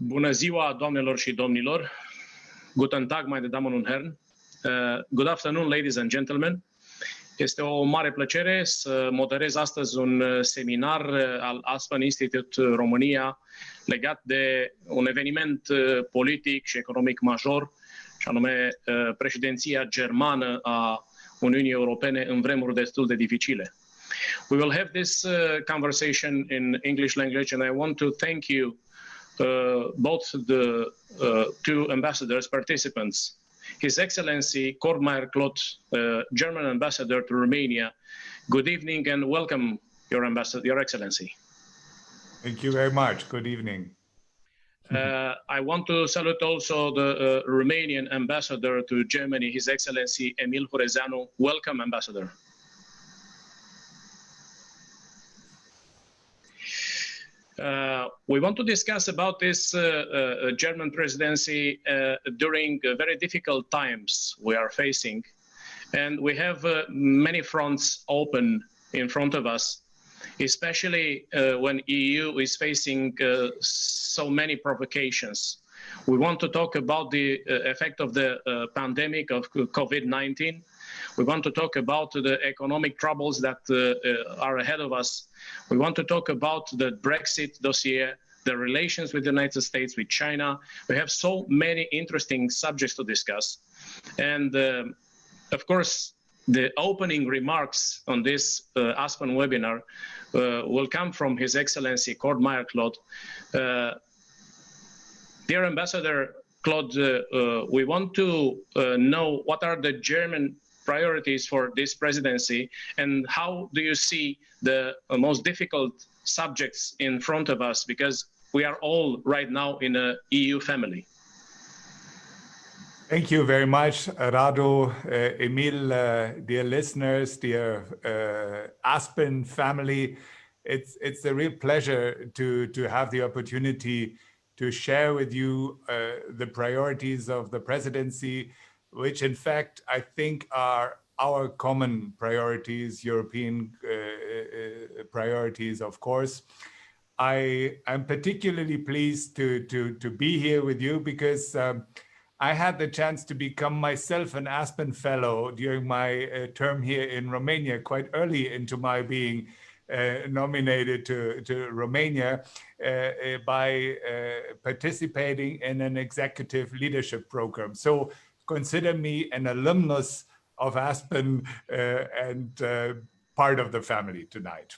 Bună ziua, doamnelor și domnilor. Guten Tag, meine Damen und Herren. Good afternoon, ladies and gentlemen. Este o mare plăcere să moderez astăzi un seminar al Aspen Institute Romania legat de un eveniment politic și economic major, și anume președinția germană a Uniunii Europene în vremuri destul de dificile. We will have this conversation in English language, and I want to thank you both the two ambassadors, participants, His Excellency Meier-Klodt, German Ambassador to Romania. Good evening and welcome, Your Excellency. Thank you very much. Good evening. I want to salute also the Romanian Ambassador to Germany, His Excellency Emil Hurezeanu. Welcome, Ambassador. We want to discuss about this German presidency during very difficult times we are facing, and we have many fronts open in front of us, especially when EU is facing so many provocations. We want to talk about the effect of the pandemic of COVID-19. We want to talk about the economic troubles that are ahead of us. We want to talk about the Brexit dossier, the relations with the United States, with China. We have so many interesting subjects to discuss. And of course, the opening remarks on this Aspen webinar will come from His Excellency Meier-Klodt. Dear Ambassador Klodt, we want to know what are the German priorities for this presidency, and how do you see the most difficult subjects in front of us, because we are all right now in a EU family. Thank you very much, Radu, Emil, dear listeners, dear Aspen family. It's a real pleasure to have the opportunity to share with you the priorities of the presidency, which in fact I think are our common priorities, European priorities, of course. I'm particularly pleased to be here with you because I had the chance to become myself an Aspen Fellow during my term here in Romania, quite early into my being nominated to Romania by participating in an executive leadership program. So consider me an alumnus of Aspen and part of the family tonight.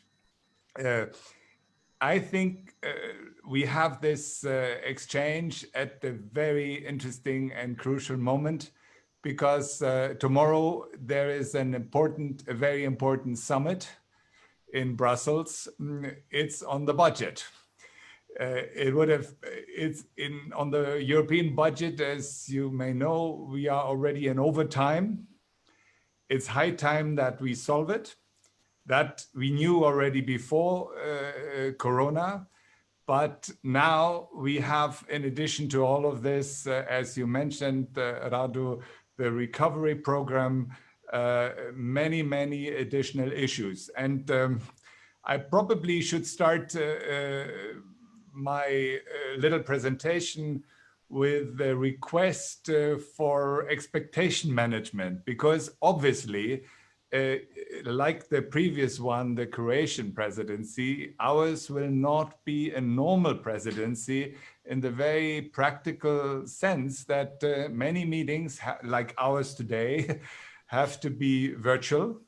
I think we have this exchange at a very interesting and crucial moment, because tomorrow there is a very important summit in Brussels. It's on the budget. On the European budget, as you may know, we are already in overtime. It's high time that we solve it. That we knew already before Corona, but now we have, in addition to all of this, as you mentioned, Radu, the recovery program, many additional issues. And I probably should start my little presentation with the request for expectation management, because obviously, like the previous one, the Croatian presidency, ours will not be a normal presidency in the very practical sense that many meetings, like ours today, have to be virtual.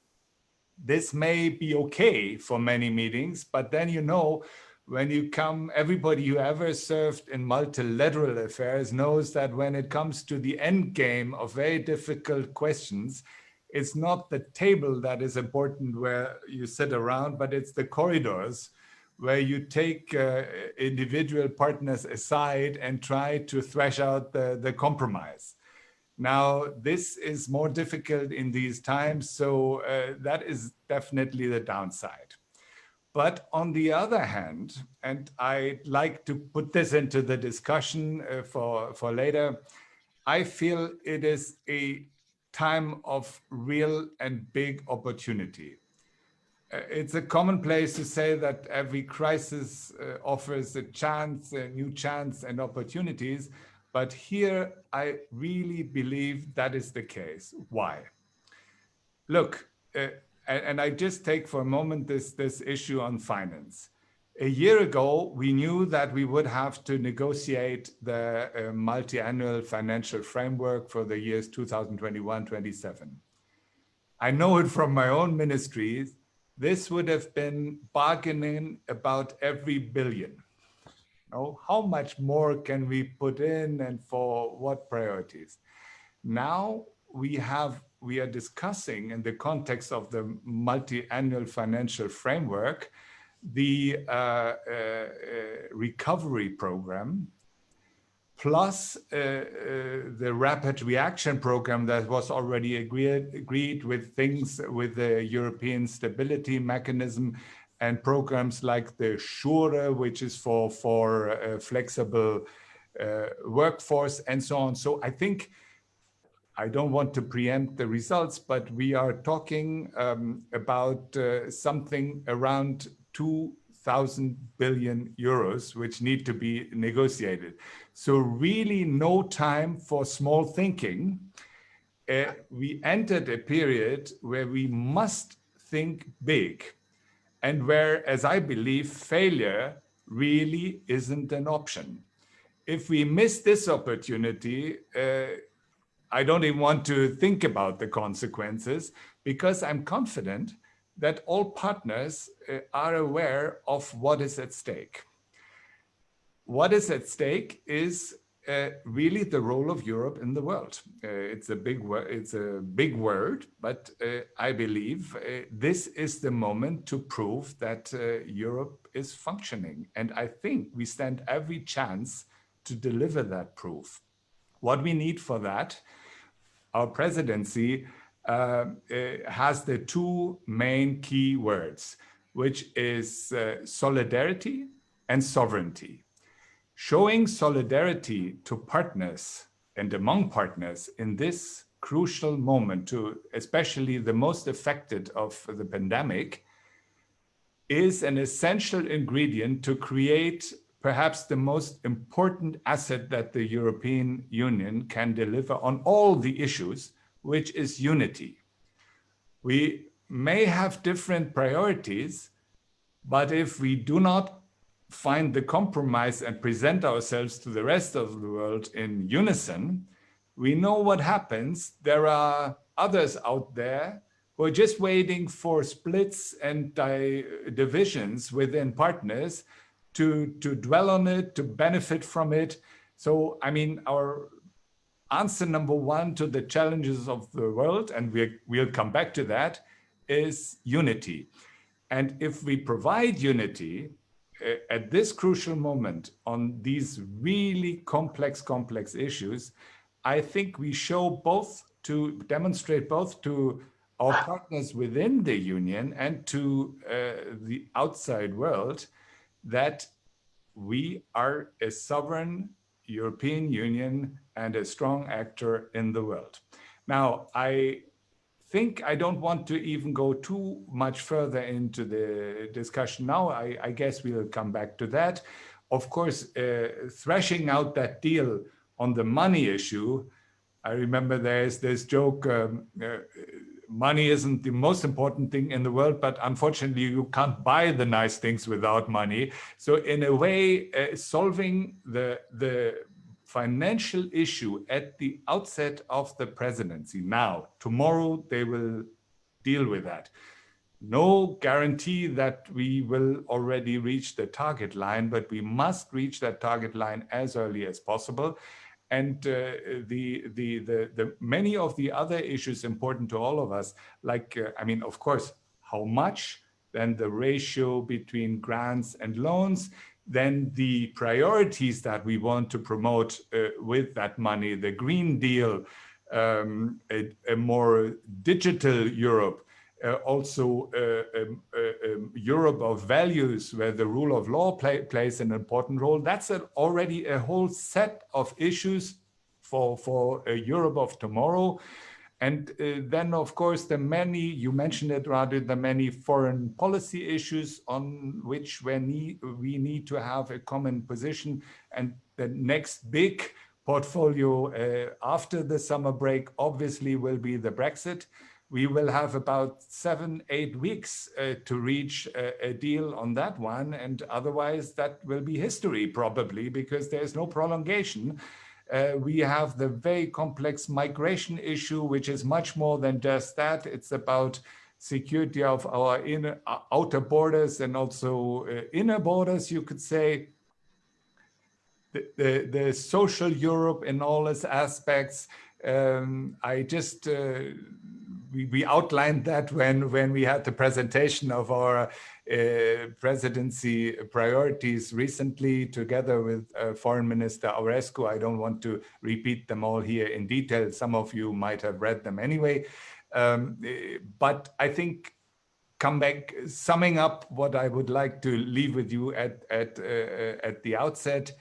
This may be okay for many meetings, but then, you know, when you come, everybody who ever served in multilateral affairs knows that when it comes to the end game of very difficult questions, it's not the table that is important where you sit around, but it's the corridors where you take individual partners aside and try to thresh out the compromise. Now, this is more difficult in these times, so that is definitely the downside. But on the other hand, and I'd like to put this into the discussion for later, I feel it is a time of real and big opportunity. It's a commonplace to say that every crisis offers a chance, a new chance and opportunities. But here, I really believe that is the case. Why? Look, and I just take for a moment this issue on finance. A year ago, we knew that we would have to negotiate the multi-annual financial framework for the years 2021-27. I know it from my own ministries. This would have been bargaining about every billion. How much more can we put in and for what priorities? Now we are discussing in the context of the multi-annual financial framework, the recovery program, plus the rapid reaction program that was already agreed with things with the European Stability Mechanism and programs like the SURE, which is for flexible workforce and so on. So I think, I don't want to preempt the results, but we are talking about something around 2,000 billion euros, which need to be negotiated. So really no time for small thinking. We entered a period where we must think big and where, as I believe, failure really isn't an option. If we miss this opportunity, I don't even want to think about the consequences, because I'm confident that all partners are aware of what is at stake. What is at stake is really the role of Europe in the world. It's a big word, but I believe this is the moment to prove that Europe is functioning. And I think we stand every chance to deliver that proof. What we need for that, our presidency has the two main key words, which is solidarity and sovereignty. Showing solidarity to partners and among partners in this crucial moment, to especially the most affected of the pandemic, is an essential ingredient to create perhaps the most important asset that the European Union can deliver on all the issues, which is unity. We may have different priorities, but if we do not find the compromise and present ourselves to the rest of the world in unison, we know what happens. There are others out there who are just waiting for splits and divisions within partners to dwell on it, to benefit from it. So, I mean, our answer number one to the challenges of the world, and we'll come back to that, is unity. And if we provide unity at this crucial moment on these really complex issues, I think we demonstrate both to our partners within the Union and to the outside world that we are a sovereign European Union and a strong actor in the world. Now, I think I don't want to even go too much further into the discussion now. I guess we'll come back to that. Of course, thrashing out that deal on the money issue, I remember there's this joke, money isn't the most important thing in the world, but unfortunately you can't buy the nice things without money. So in a way, solving the financial issue at the outset of the presidency. Now, tomorrow they will deal with that. No guarantee that we will already reach the target line, but we must reach that target line as early as possible. And the many of the other issues important to all of us, like, I mean, of course, how much, then the ratio between grants and loans, then the priorities that we want to promote with that money, the Green Deal, a more digital Europe, also Europe of values where the rule of law plays an important role. That's already a whole set of issues for a Europe of tomorrow. And then, of course, the many, you mentioned it rather, the many foreign policy issues on which we need to have a common position. And the next big portfolio after the summer break obviously will be the Brexit. We will have about 7-8 weeks to reach a deal on that one. And otherwise that will be history probably, because there's no prolongation. We have the very complex migration issue, which is much more than just that. It's about security of our outer borders and also inner borders, you could say. The social Europe in all its aspects. We outlined that when we had the presentation of our presidency priorities recently together with Foreign Minister Aurescu. I don't want to repeat them all here in detail. Some of you might have read them anyway. But I think summing up what I would like to leave with you at the outset,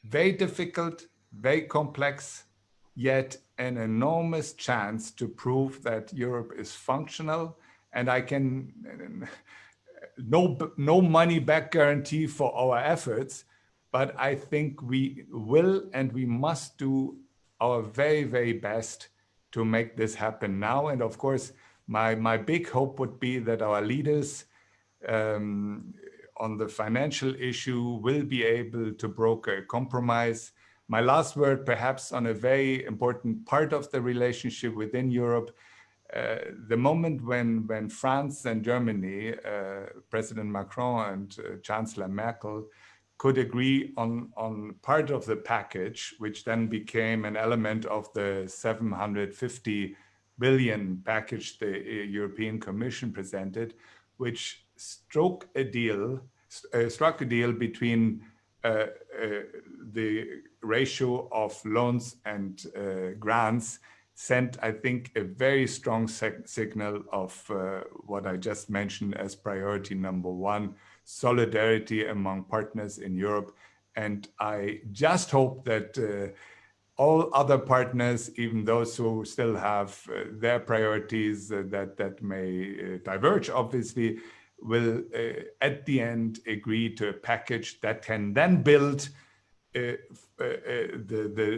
very difficult, very complex, yet an enormous chance to prove that Europe is functional. And I can, no money back guarantee for our efforts, but I think we will and we must do our very, very best to make this happen now. And of course, my big hope would be that our leaders on the financial issue will be able to broker a compromise. My last word, perhaps on a very important part of the relationship within Europe, the moment when France and Germany, President Macron and Chancellor Merkel, could agree on part of the package, which then became an element of the 750 billion package the European Commission presented, which struck a deal between the ratio of loans and grants, sent, I think, a very strong signal of what I just mentioned as priority number one, solidarity among partners in Europe. And I just hope that all other partners, even those who still have their priorities that may diverge, obviously, will at the end agree to a package that can then build the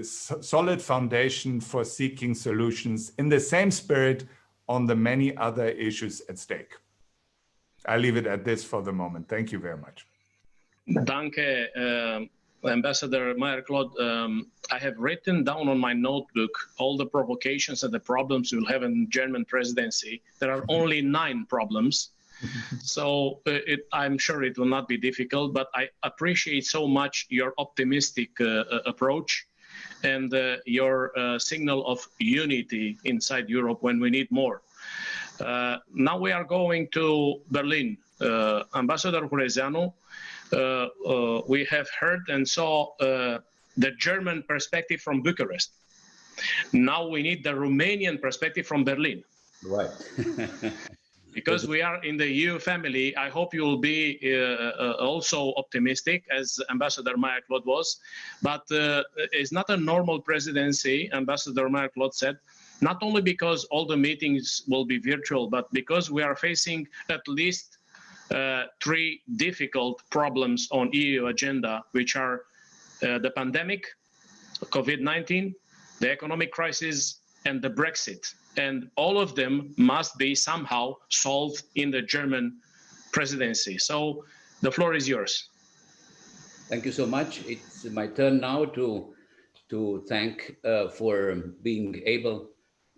solid foundation for seeking solutions in the same spirit on the many other issues at stake. I'll leave it at this for the moment. Thank you very much. Danke, Ambassador Meier-Klodt. I have written down on my notebook all the provocations and the problems we'll have in German presidency. There are only 9 problems. So I'm sure it will not be difficult, but I appreciate so much your optimistic approach and your signal of unity inside Europe when we need more. Now we are going to Berlin. Ambassador Hurezeanu, we have heard and saw the German perspective from Bucharest. Now we need the Romanian perspective from Berlin. Right. Because we are in the EU family, I hope you will be also optimistic, as Ambassador Meier-Klodt was. But it's not a normal presidency, Ambassador Meier-Klodt said, not only because all the meetings will be virtual, but because we are facing at least 3 difficult problems on EU agenda, which are the pandemic, COVID-19, the economic crisis, and the Brexit. And all of them must be somehow solved in the German presidency. So the floor is yours. Thank you so much. It's my turn now to thank for being able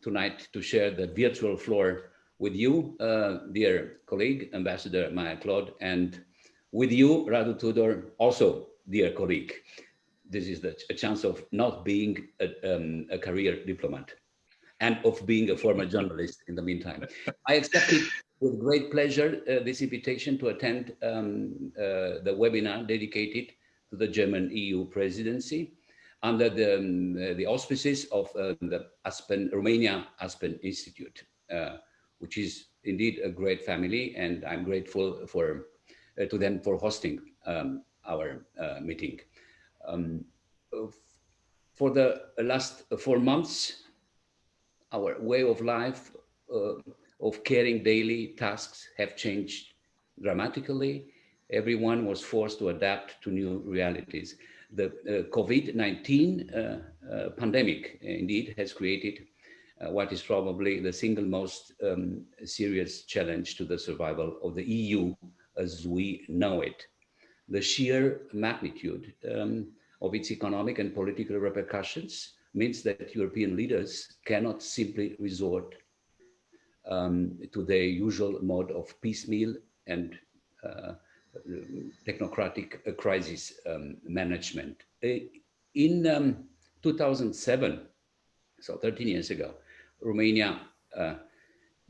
tonight to share the virtual floor with you, dear colleague, Ambassador Meier-Klodt, and with you, Radu Tudor, also dear colleague. This is a chance of not being a career diplomat and of being a former journalist in the meantime. I accepted with great pleasure this invitation to attend the webinar dedicated to the German EU presidency under the auspices of the Romania Aspen Institute, which is indeed a great family, and I'm grateful to them for hosting our meeting. For the last 4 months, our way of life, of carrying daily tasks have changed dramatically. Everyone was forced to adapt to new realities. The COVID-19 pandemic indeed has created what is probably the single most serious challenge to the survival of the EU as we know it. The sheer magnitude of its economic and political repercussions means that European leaders cannot simply resort to their usual mode of piecemeal and technocratic crisis management. In 2007, so 13 years ago, Romania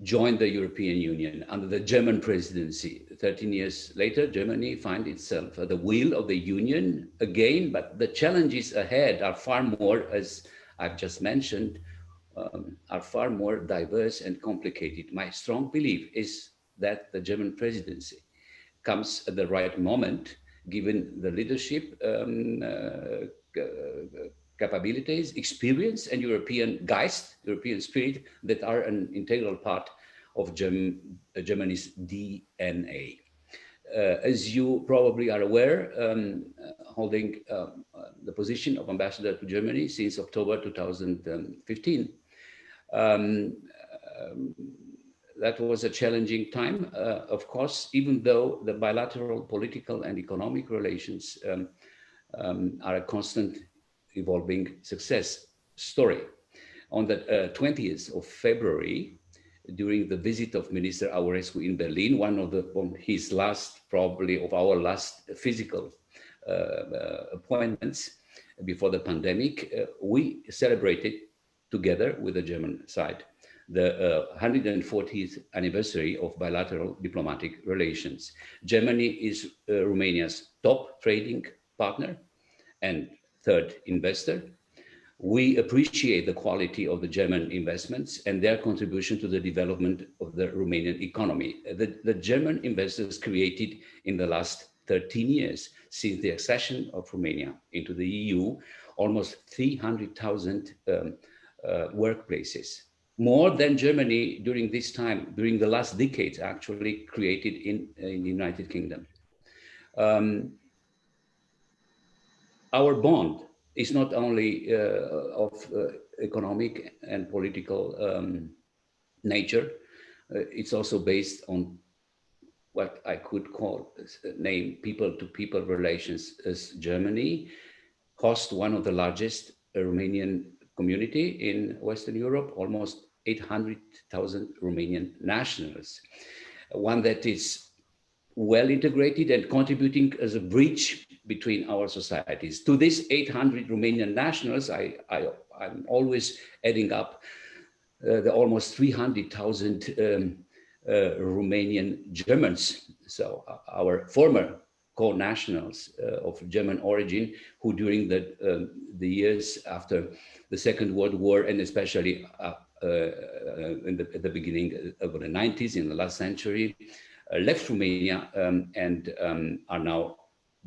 joined the European Union under the German presidency. 13 years later, Germany finds itself at the wheel of the Union again, but the challenges ahead are far more, as I've just mentioned, are far more diverse and complicated. My strong belief is that the German presidency comes at the right moment, given the leadership capabilities, experience, and European Geist, European spirit that are an integral part of Germany's DNA. As you probably are aware, holding the position of ambassador to Germany since October 2015, that was a challenging time, of course, even though the bilateral political and economic relations are a constant evolving success story. On the 20th of February, during the visit of Minister Aurescu in Berlin, one of his last, probably of our last physical appointments before the pandemic, we celebrated together with the German side the 140th anniversary of bilateral diplomatic relations. Germany is Romania's top trading partner and third investor. We appreciate the quality of the German investments and their contribution to the development of the Romanian economy. The German investors created in the last 13 years since the accession of Romania into the EU, almost 300,000 workplaces. More than Germany during this time, during the last decades, actually created in the United Kingdom. Our bond is not only of economic and political nature, it's also based on what I could call, name people-to-people relations, as Germany hosts one of the largest Romanian community in Western Europe, almost 800,000 Romanian nationals, one that is well integrated and contributing as a bridge between our societies. To this 800 Romanian nationals, I'm always adding up the almost 300,000 Romanian Germans, so our former co-nationals of German origin, who during the years after the Second World War, and especially at the beginning of the 90s, in the last century, left Romania and are now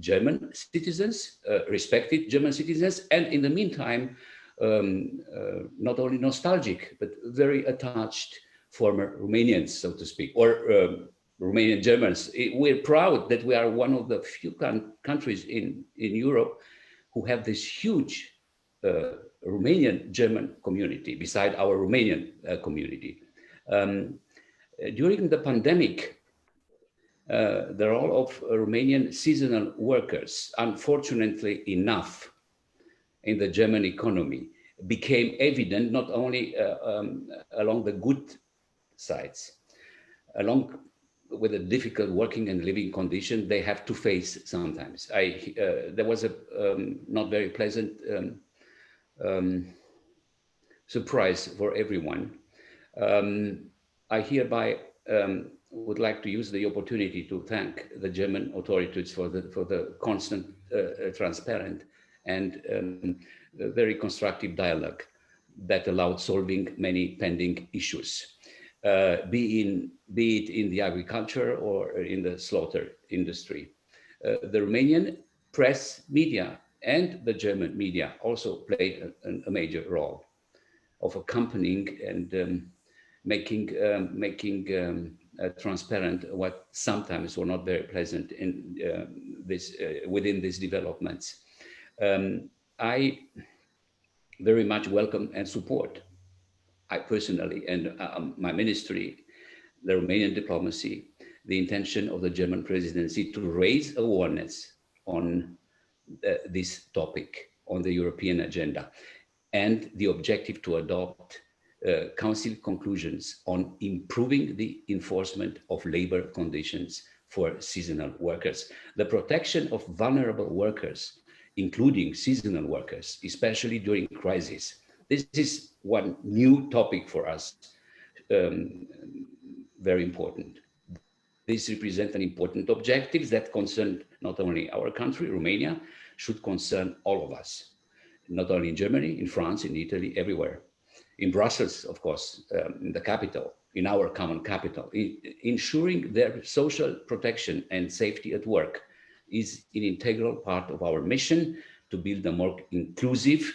German citizens, respected German citizens, and in the meantime, not only nostalgic, but very attached former Romanians, so to speak, or Romanian Germans. We're proud that we are one of the few countries in Europe who have this huge Romanian German community beside our Romanian community. During the pandemic, the role of Romanian seasonal workers, unfortunately enough, in the German economy became evident not only along the good sides, along with the difficult working and living condition they have to face sometimes. There was a not very pleasant surprise for everyone. I hereby would like to use the opportunity to thank the German authorities for the constant, transparent, and very constructive dialogue that allowed solving many pending issues, be it in the agriculture or in the slaughter industry. The Romanian press media and the German media also played a major role. accompanying and making transparent what sometimes were not very pleasant in within these developments. I very much welcome and support, I personally and my ministry, the Romanian diplomacy, the intention of the German presidency to raise awareness on this topic on the European agenda, and the objective to adopt Council conclusions on improving the enforcement of labor conditions for seasonal workers. The protection of vulnerable workers, including seasonal workers, especially during crisis. This is one new topic for us, very important. These represent an important objectives that concern not only our country, Romania, should concern all of us, not only in Germany, in France, in Italy, everywhere. In Brussels, of course, in the capital, in our common capital. Ensuring their social protection and safety at work is an integral part of our mission to build a more inclusive,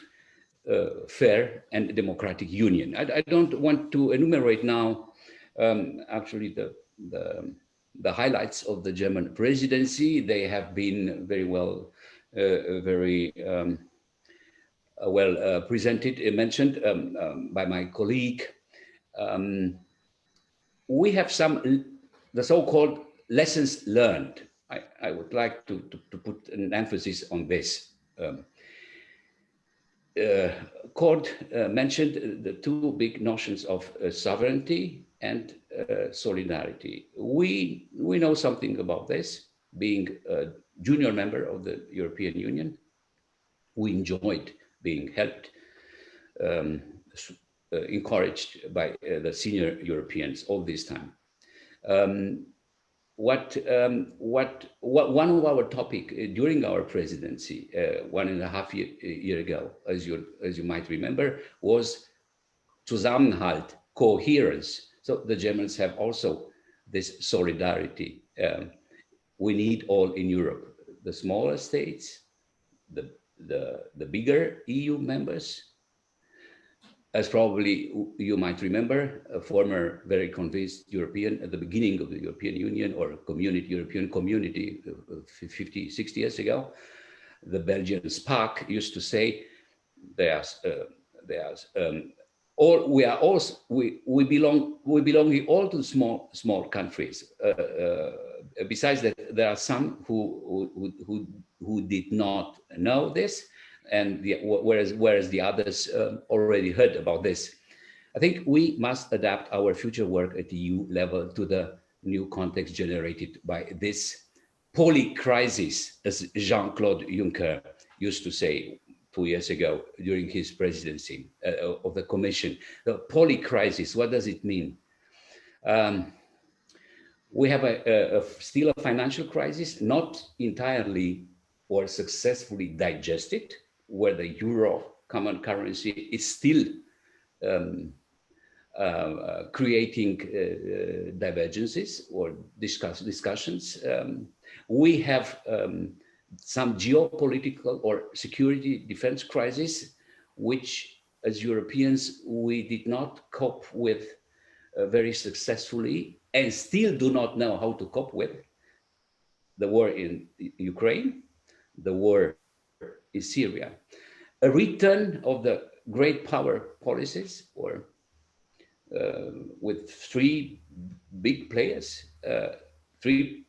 fair and democratic union. I don't want to enumerate now actually the highlights of the German presidency. They have been very well, presented, mentioned by my colleague. We have the so-called lessons learned. I would like to put an emphasis on this. Cord mentioned the two big notions of sovereignty and solidarity. We know something about this. Being a junior member of the European Union, we enjoyed being helped, encouraged by the senior Europeans all this time. One of our topic during our presidency 1.5 year ago, as you might remember, was Zusammenhalt, coherence. So the Germans have also this solidarity. We need all in Europe, the smaller states, the bigger EU members. As probably you might remember, a former very convinced European at the beginning of the European Union or European community 50, 60 years ago, the Belgian SPAC used to say, we belong all to small countries. Besides that, there are some who did not know this, and whereas the others already heard about this. I think we must adapt our future work at the EU level to the new context generated by this polycrisis, as Jean-Claude Juncker used to say 2 years ago during his presidency of the Commission. The polycrisis, what does it mean? We have still a financial crisis, not entirely or successfully digested, where the euro common currency is still creating divergences or discussions. We have some geopolitical or security defense crisis, which as Europeans, we did not cope with very successfully and still do not know how to cope with. The war in Ukraine, the war in Syria, a return of the great power policies, or with three big players, three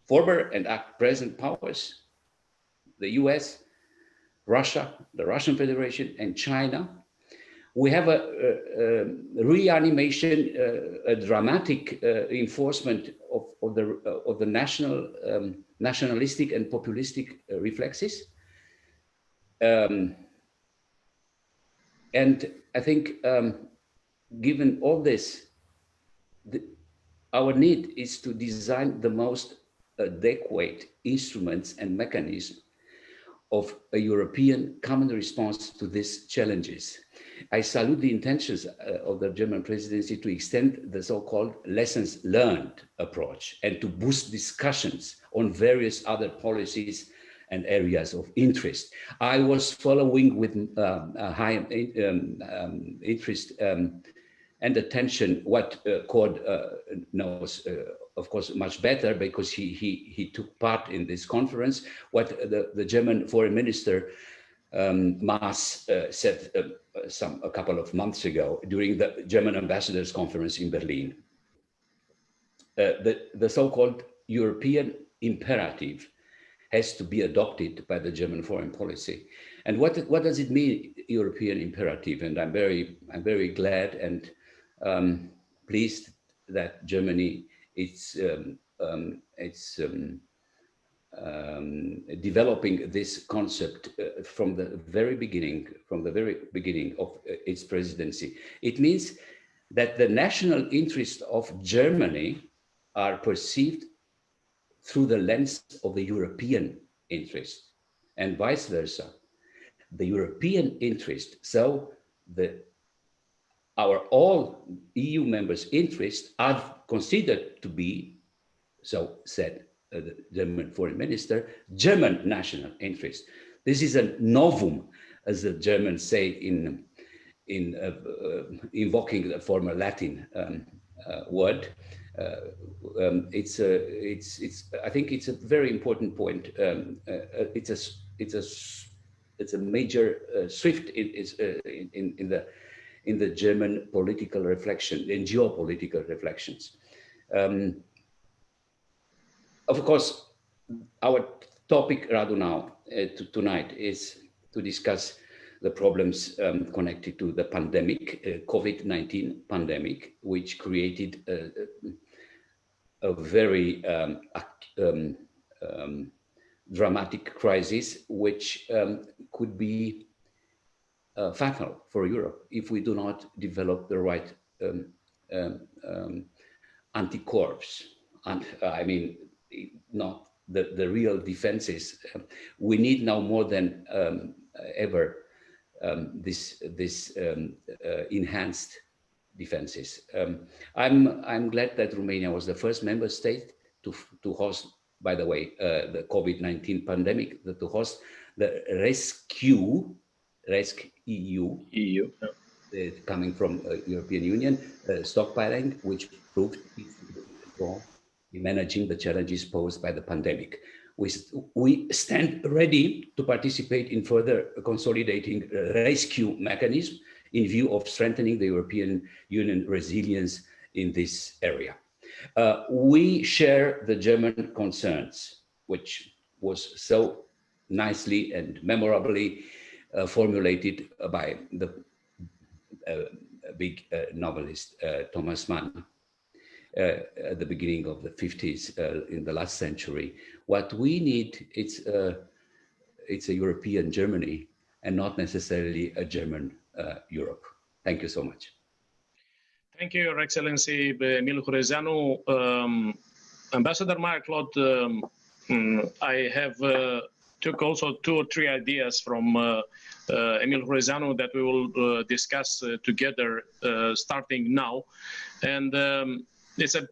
former and present powers, the US, Russia, the Russian Federation, and China. We have a reanimation, a dramatic enforcement of the nationalistic and populistic reflexes. And I think given all this, our need is to design the most adequate instruments and mechanisms of a European common response to these challenges. I salute the intentions of the German presidency to extend the so-called lessons learned approach and to boost discussions on various other policies and areas of interest. I was following with high interest and attention what Cord knows, of course, much better because he took part in this conference, what the German foreign minister Maas said a couple of months ago during the German ambassadors conference in Berlin. The so-called European imperative has to be adopted by the German foreign policy. And what does it mean, European imperative? And I'm very glad and pleased that Germany is developing this concept from the very beginning of its presidency. It means that the national interests of Germany are perceived through the lens of the European interest, and vice versa. The European interest, so our all EU members' interests are considered to be, so said the German foreign minister, German national interest. This is a novum, as the Germans say in invoking the former Latin word. I think it's a very important point. It's a major shift in the German political reflection, in geopolitical reflections. Of course, our topic, Radu, now tonight is to discuss the problems connected to the pandemic, COVID-19 pandemic, which created a very dramatic crisis, which could be fatal for Europe if we do not develop the right anticorps. And I mean, not the real defenses. We need now more than ever this enhanced defenses. I'm glad that Romania was the first member state to host, by the way, the COVID-19 pandemic, to host the RescEU, coming from European Union, stockpiling, which proved in managing the challenges posed by the pandemic. We stand ready to participate in further consolidating RescEU mechanism in view of strengthening the European Union resilience in this area. We share the German concerns, which was so nicely and memorably formulated by the big novelist Thomas Mann at the beginning of the 50s in the last century. What we need, it's a European Germany and not necessarily a German Europe. Thank you so much. Thank you, Your Excellency Emil Hurezeanu. Ambassador Meier-Klodt, I have took also 2 or 3 ideas from Emil Hurezeanu that we will discuss together starting now. And it's a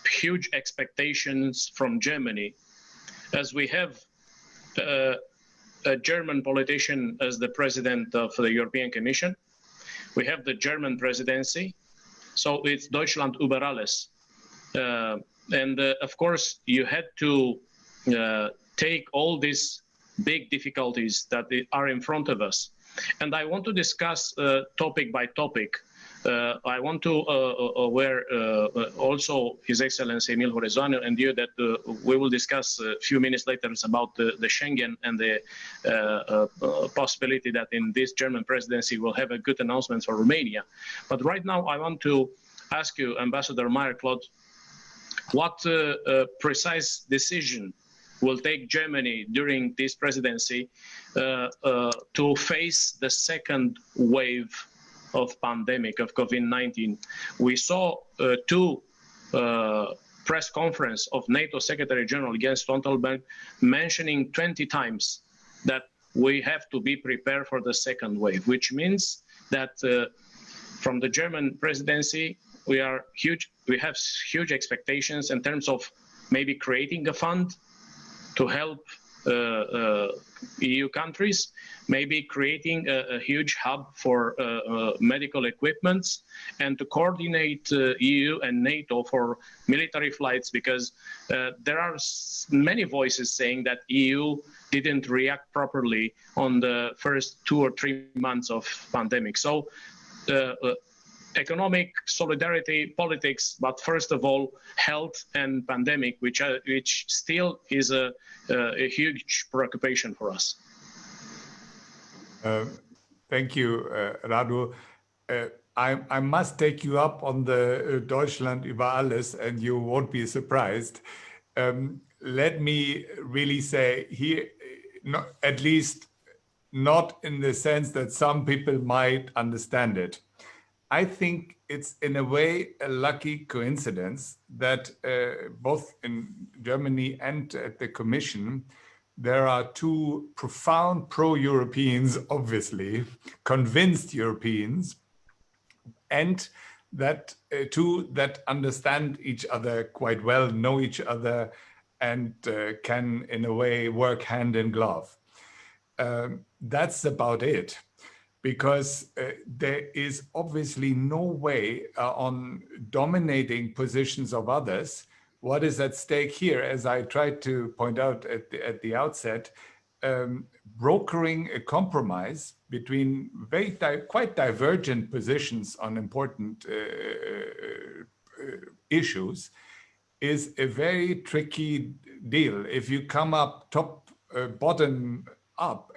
huge expectations from Germany, as we have a German politician as the president of the European Commission. We have the German presidency, so it's Deutschland über alles. And of course, you had to take all these big difficulties that are in front of us. And I want to discuss topic by topic. I want to aware also His Excellency Emil Hurezeanu and you that we will discuss a few minutes later about the Schengen and the possibility that in this German presidency we'll have a good announcement for Romania. But right now I want to ask you, Ambassador Meier-Klodt, what precise decision will take Germany during this presidency to face the second wave of pandemic of COVID-19. We saw 2 press conference of NATO Secretary General Jens Stoltenberg mentioning 20 times that we have to be prepared for the second wave, which means that from the German presidency, we have huge expectations in terms of maybe creating a fund to help EU countries, maybe creating a huge hub for medical equipments, and to coordinate EU and NATO for military flights, because there are many voices saying that EU didn't react properly on the first 2 or 3 months of pandemic. So economic solidarity, politics, but first of all, health and pandemic, which still is a huge preoccupation for us. Thank you, Radu. I must take you up on the Deutschland über alles, and you won't be surprised. Let me really say here, at least not in the sense that some people might understand it. I think it's in a way a lucky coincidence that both in Germany and at the Commission, there are two profound pro-Europeans, obviously, convinced Europeans, and that two that understand each other quite well, know each other, and can in a way work hand in glove. That's about it. Because there is obviously no way on dominating positions of others. What is at stake here, as I tried to point out at the outset, brokering a compromise between quite divergent positions on important issues is a very tricky deal. If you come up bottom up,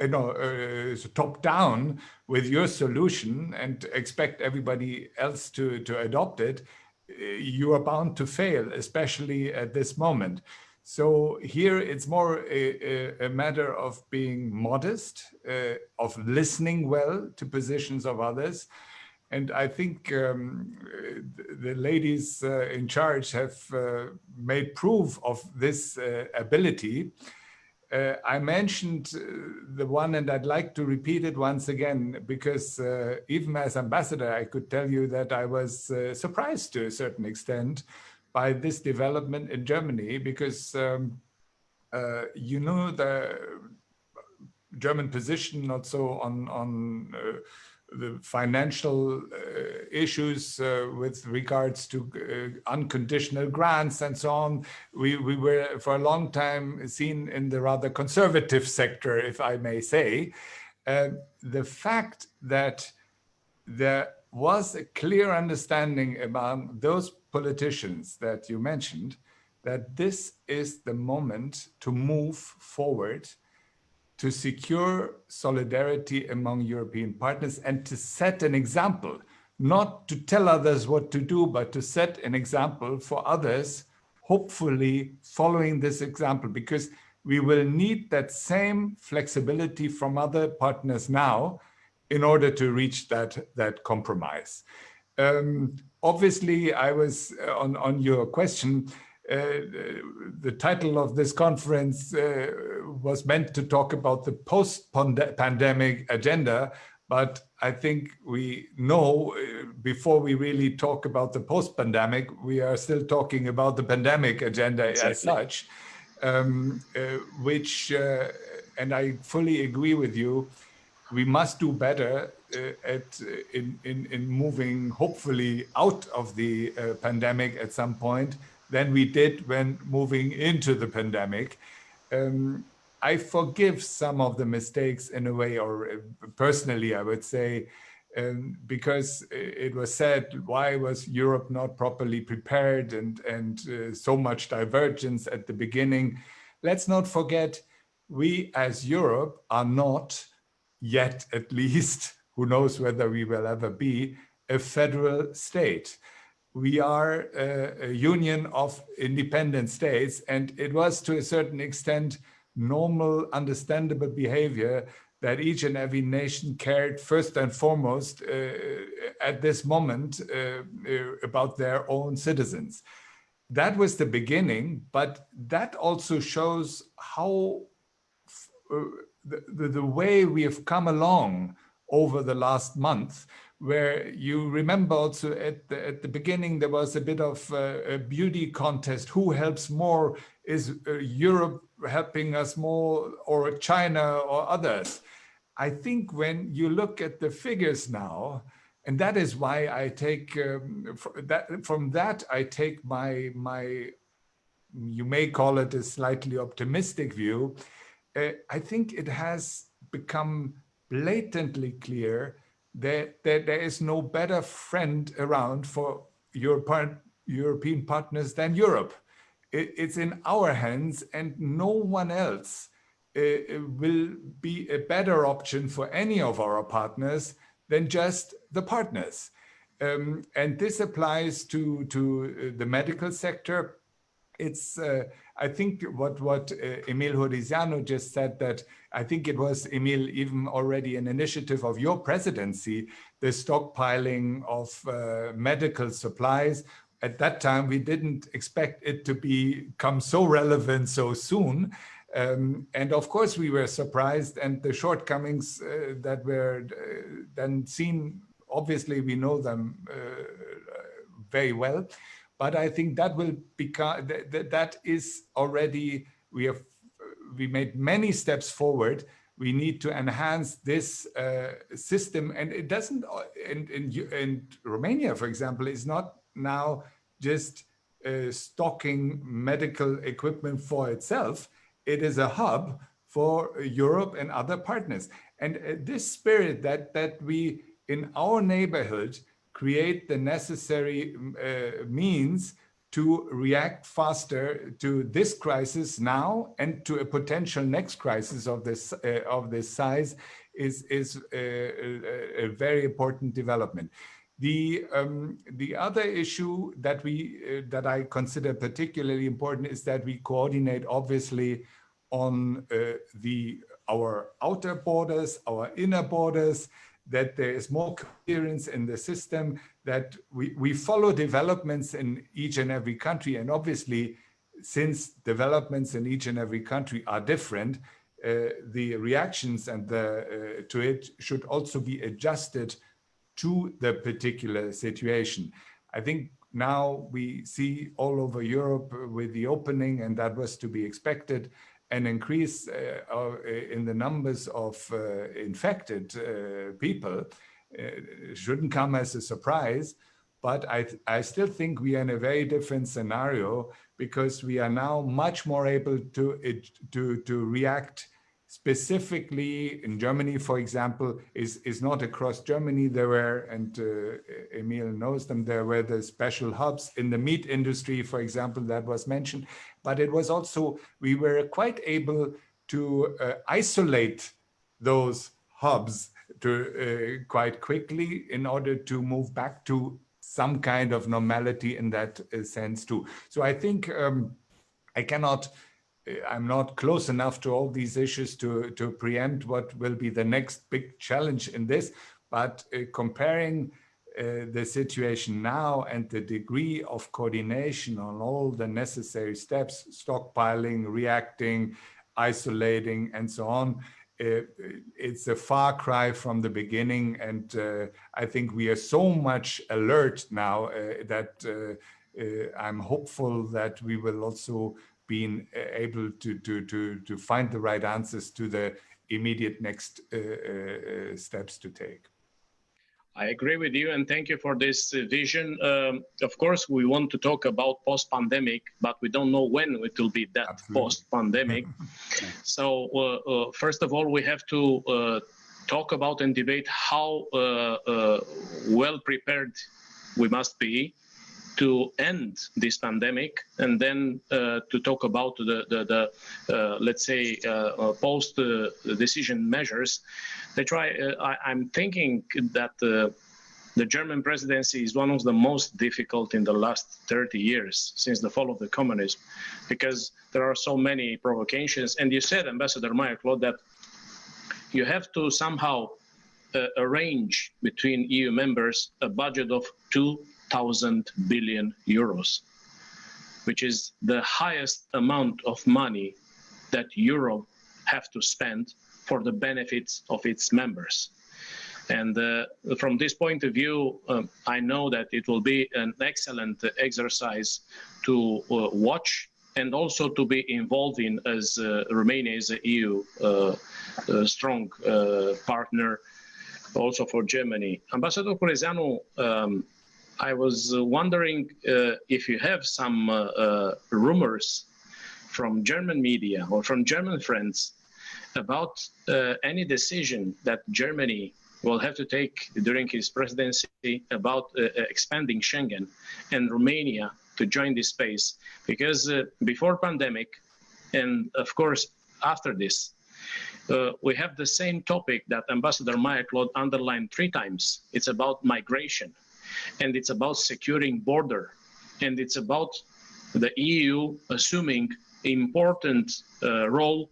top down with your solution and expect everybody else to adopt it, you are bound to fail, especially at this moment. So here it's more a matter of being modest, of listening well to positions of others. And I think the ladies in charge have made proof of this ability. I mentioned the one, and I'd like to repeat it once again, because even as ambassador, I could tell you that I was surprised to a certain extent by this development in Germany, because you know the German position not so on the financial issues with regards to unconditional grants and so on. We were for a long time seen in the rather conservative sector, if I may say. The fact that there was a clear understanding among those politicians that you mentioned, that this is the moment to move forward, to secure solidarity among European partners and to set an example, not to tell others what to do, but to set an example for others, hopefully following this example, because we will need that same flexibility from other partners now in order to reach that compromise. Obviously, I was on your question, the title of this conference was meant to talk about the post-pandemic agenda, but I think we know before we really talk about the post-pandemic, we are still talking about the pandemic agenda as such, which, and I fully agree with you, we must do better in moving hopefully out of the pandemic at some point than we did when moving into the pandemic. I forgive some of the mistakes in a way, or personally, I would say, because it was said, why was Europe not properly prepared and so much divergence at the beginning? Let's not forget, we as Europe are not yet, at least, who knows whether we will ever be, a federal state. We are a union of independent states, and it was to a certain extent normal, understandable behavior that each and every nation cared first and foremost at this moment about their own citizens. That was the beginning, but that also shows how the way we have come along over the last month, where you remember also at the beginning, there was a bit of a beauty contest. Who helps more? Is Europe helping us more, or China or others? I think when you look at the figures now, and that is why I take from that I take my you may call it a slightly optimistic view. I think it has become blatantly clear that there is no better friend around for European partners than Europe. It's in our hands, and no one else will be a better option for any of our partners than just the partners. And this applies to the medical sector. It's I think what Emil Horiziano just said, that I think it was, Emil, even already an initiative of your presidency, the stockpiling of medical supplies. At that time, we didn't expect it to become so relevant so soon. And of course, we were surprised, and the shortcomings that were then seen, obviously, we know them very well. But I think that will become, that is already, we made many steps forward. We need to enhance this system, and it doesn't, in Romania, for example, is not now just stocking medical equipment for itself. It is a hub for Europe and other partners. And this spirit that we, in our neighborhood, create the necessary means to react faster to this crisis now and to a potential next crisis of this size is a very important development. The other issue that I consider particularly important is that we coordinate, obviously, on our outer borders, our inner borders, that there is more coherence in the system, that we follow developments in each and every country. And obviously, since developments in each and every country are different, the reactions and to it should also be adjusted to the particular situation. I think now we see all over Europe with the opening, and that was to be expected, an increase in the numbers of infected people. Shouldn't come as a surprise, but I still think we are in a very different scenario, because we are now much more able to react specifically. In Germany, for example, is not across Germany. There were, and Emil knows them, there were the special hubs in the meat industry, for example, that was mentioned. But it was also, we were quite able to isolate those hubs quite quickly in order to move back to some kind of normality in that sense too. So I think I'm not close enough to all these issues to preempt what will be the next big challenge in this, but comparing the situation now and the degree of coordination on all the necessary steps, stockpiling, reacting, isolating, and so on, it's a far cry from the beginning. And I think we are so much alert now that I'm hopeful that we will also be able to find the right answers to the immediate next steps to take. I agree with you, and thank you for this vision. Of course, we want to talk about post-pandemic, but we don't know when it will be that post-pandemic. So first of all, we have to talk about and debate how well prepared we must be to end this pandemic, and then to talk about the let's say post-decision measures. I'm thinking that the German presidency is one of the most difficult in the last 30 years since the fall of the communism, because there are so many provocations. And you said, Ambassador Meier-Klodt, that you have to somehow arrange between EU members a budget of 2,000 billion euros, which is the highest amount of money that Europe have to spend for the benefits of its members. And from this point of view, I know that it will be an excellent exercise to watch and also to be involved in, as Romania is an EU strong partner also for Germany. Ambassador Curezeanu, I was wondering if you have some rumors from German media or from German friends about any decision that Germany will have to take during his presidency about expanding Schengen and Romania to join this space. Because before pandemic, and of course after this, we have the same topic that Ambassador Meier-Klodt underlined 3 times. It's about migration, and it's about securing border, and it's about the EU assuming important role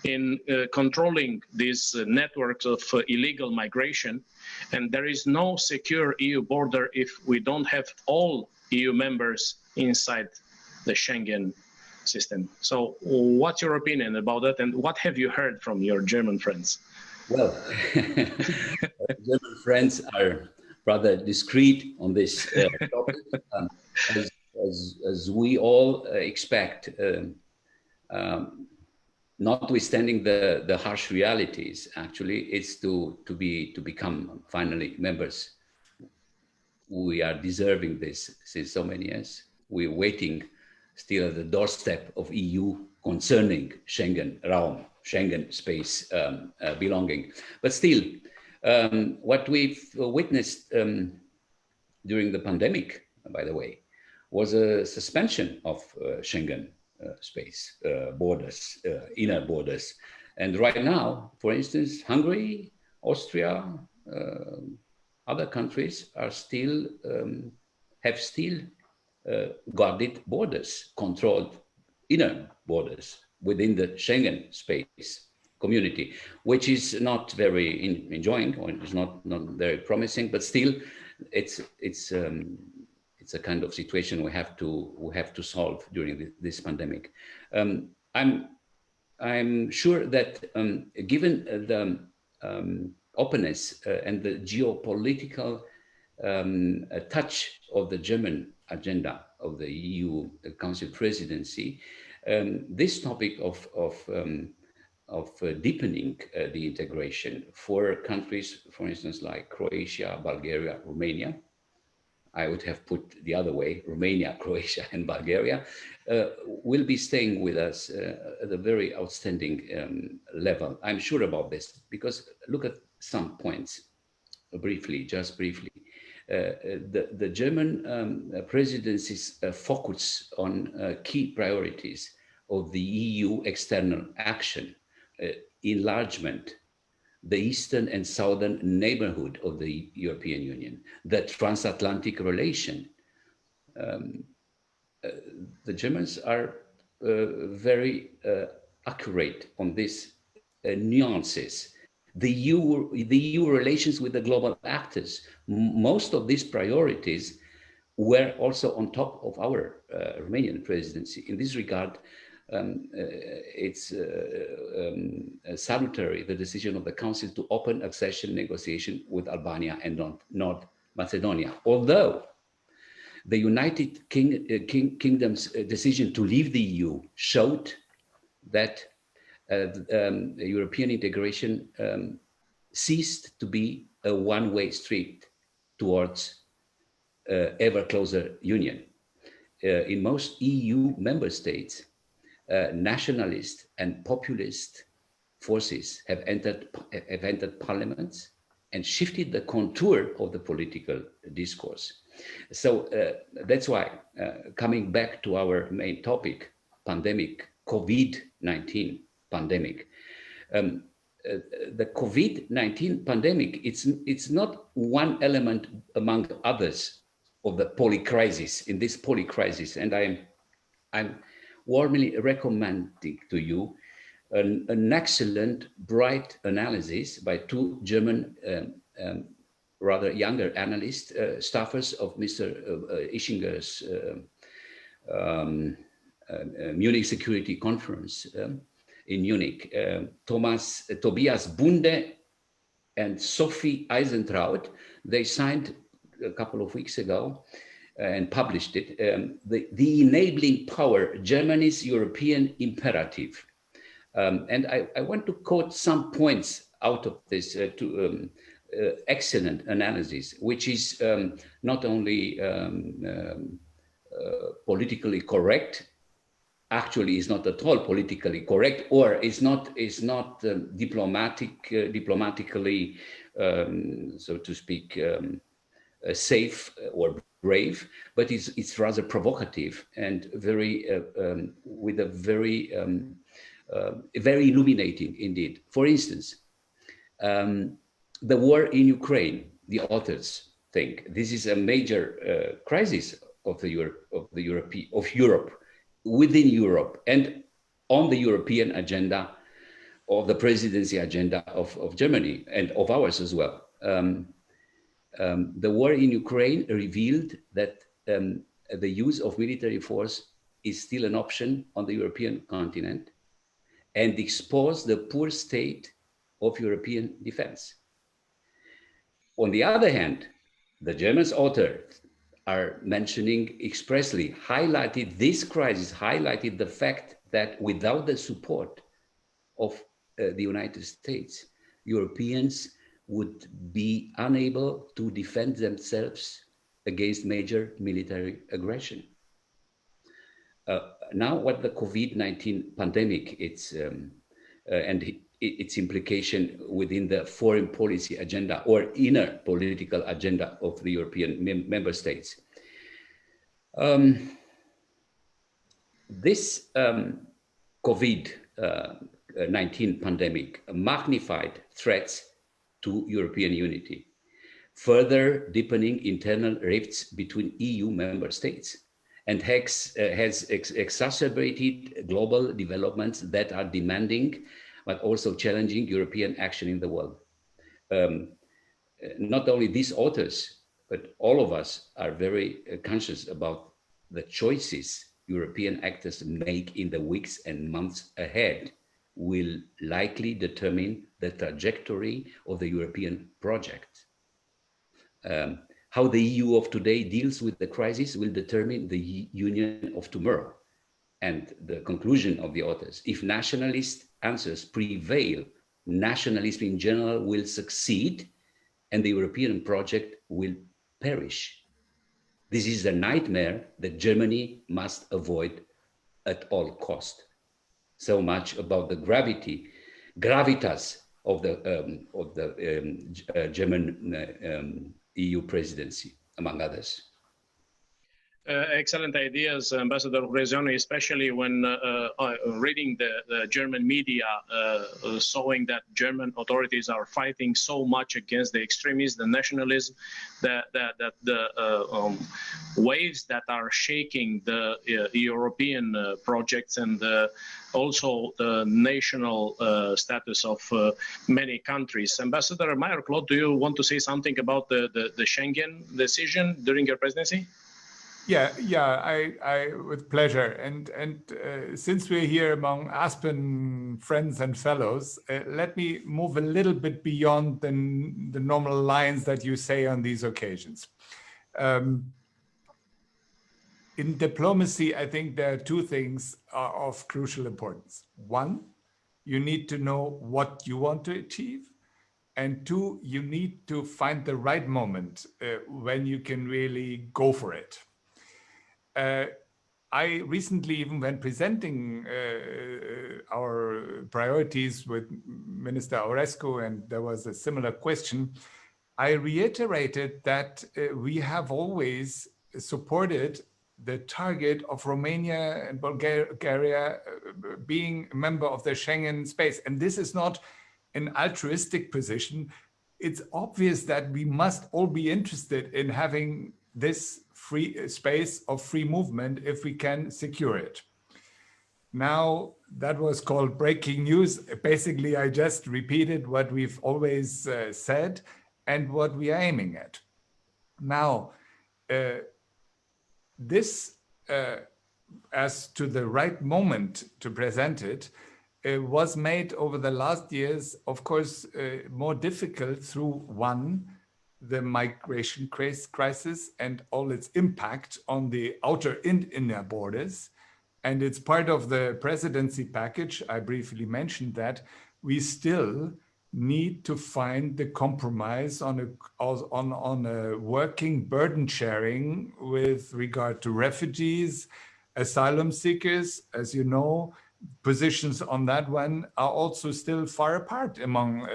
in controlling these networks of illegal migration. And there is no secure EU border if we don't have all EU members inside the Schengen system. So what's your opinion about that, and what have you heard from your German friends? Well, German friends are rather discreet on this topic, as we all expect, notwithstanding the harsh realities. Actually, it's to become finally members. We are deserving this since so many years. We're waiting still at the doorstep of EU concerning Schengen realm, Schengen space belonging. But still, what we've witnessed during the pandemic, by the way, was a suspension of Schengen space, borders, inner borders. And right now, for instance, Hungary, Austria, other countries are still, have still guarded borders, controlled inner borders within the Schengen space community, which is not very enjoying, or it's not very promising, but still it's a kind of situation we have to solve during this pandemic. I'm sure that given the openness and the geopolitical touch of the German agenda of the EU Council presidency, this topic of deepening the integration for countries, for instance, like Croatia, Bulgaria, Romania, I would have put the other way, Romania, Croatia, and Bulgaria, will be staying with us at a very outstanding level. I'm sure about this, because look at some points briefly, just briefly. The German presidency's focus on key priorities of the EU external action, enlargement, the eastern and southern neighborhood of the European Union, the transatlantic relation. The Germans are very accurate on these nuances. The EU relations with the global actors, most of these priorities were also on top of our Romanian presidency. In this regard, it's salutary, the decision of the Council to open accession negotiation with Albania and North Macedonia. Although the United Kingdom's decision to leave the EU showed that European integration ceased to be a one-way street towards ever closer union. In most EU member states, nationalist and populist forces have entered parliaments and shifted the contour of the political discourse. So that's why, coming back to our main topic, pandemic, COVID-19 pandemic. The COVID-19 pandemic, it's not one element among others of the polycrisis, in this polycrisis. And I'm warmly recommending to you an excellent, bright analysis by 2 German, rather younger analysts, staffers of Mr. Ischinger's Munich Security Conference in Munich, Tobias Bunde and Sophie Eisentraut, they signed a couple of weeks ago and published it, the Enabling Power, Germany's European Imperative. And I want to quote some points out of this excellent analysis, which is not only politically correct, actually is not at all politically correct, or is not diplomatically, so to speak, safe or brave, but it's rather provocative and very with a very very illuminating indeed. For instance, the war in Ukraine, the authors think this is a major crisis of Europe, within Europe, and on the European agenda, of the presidency agenda of Germany and of ours as well. The war in Ukraine revealed that the use of military force is still an option on the European continent, and exposed the poor state of European defense. On the other hand, the German authors are mentioning expressly, highlighted this crisis, highlighted the fact that without the support of the United States, Europeans would be unable to defend themselves against major military aggression. Now, what the COVID-19 pandemic, and its implication within the foreign policy agenda or inner political agenda of the European member states. This COVID-19 pandemic magnified threats to European unity, further deepening internal rifts between EU member states, and has exacerbated global developments that are demanding but also challenging European action in the world. Not only these authors, but all of us are very conscious about the choices European actors make in the weeks and months ahead will likely determine the trajectory of the European project. How the EU of today deals with the crisis will determine the Union of tomorrow. And the conclusion of the authors, if nationalist answers prevail, nationalism in general will succeed and the European project will perish. This is a nightmare that Germany must avoid at all cost. So much about the gravitas of the German EU presidency, among others. Excellent ideas, Ambassador Brezioni, especially when reading the German media, showing that German authorities are fighting so much against the extremism, the nationalism, the waves that are shaking the European projects and also the national status of many countries. Ambassador Meier-Klodt, do you want to say something about the Schengen decision during your presidency? Yeah, I with pleasure. And since we're here among Aspen friends and fellows, let me move a little bit beyond the normal lines that you say on these occasions. In diplomacy, I think there are two things of crucial importance. One, you need to know what you want to achieve. And two, you need to find the right moment when you can really go for it. I recently, even when presenting our priorities with Minister Aurescu, and there was a similar question, I reiterated that we have always supported the target of Romania and Bulgaria being a member of the Schengen space. And this is not an altruistic position. It's obvious that we must all be interested in having this free space of free movement if we can secure it. Now, that was called breaking news. Basically, I just repeated what we've always said and what we are aiming at. Now, this, as to the right moment to present it, was made over the last years, of course, more difficult through one, the migration crisis and all its impact on the outer and inner borders. And it's part of the presidency package. I briefly mentioned that we still need to find the compromise on a working burden sharing with regard to refugees, asylum seekers. As you know, positions on that one are also still far apart among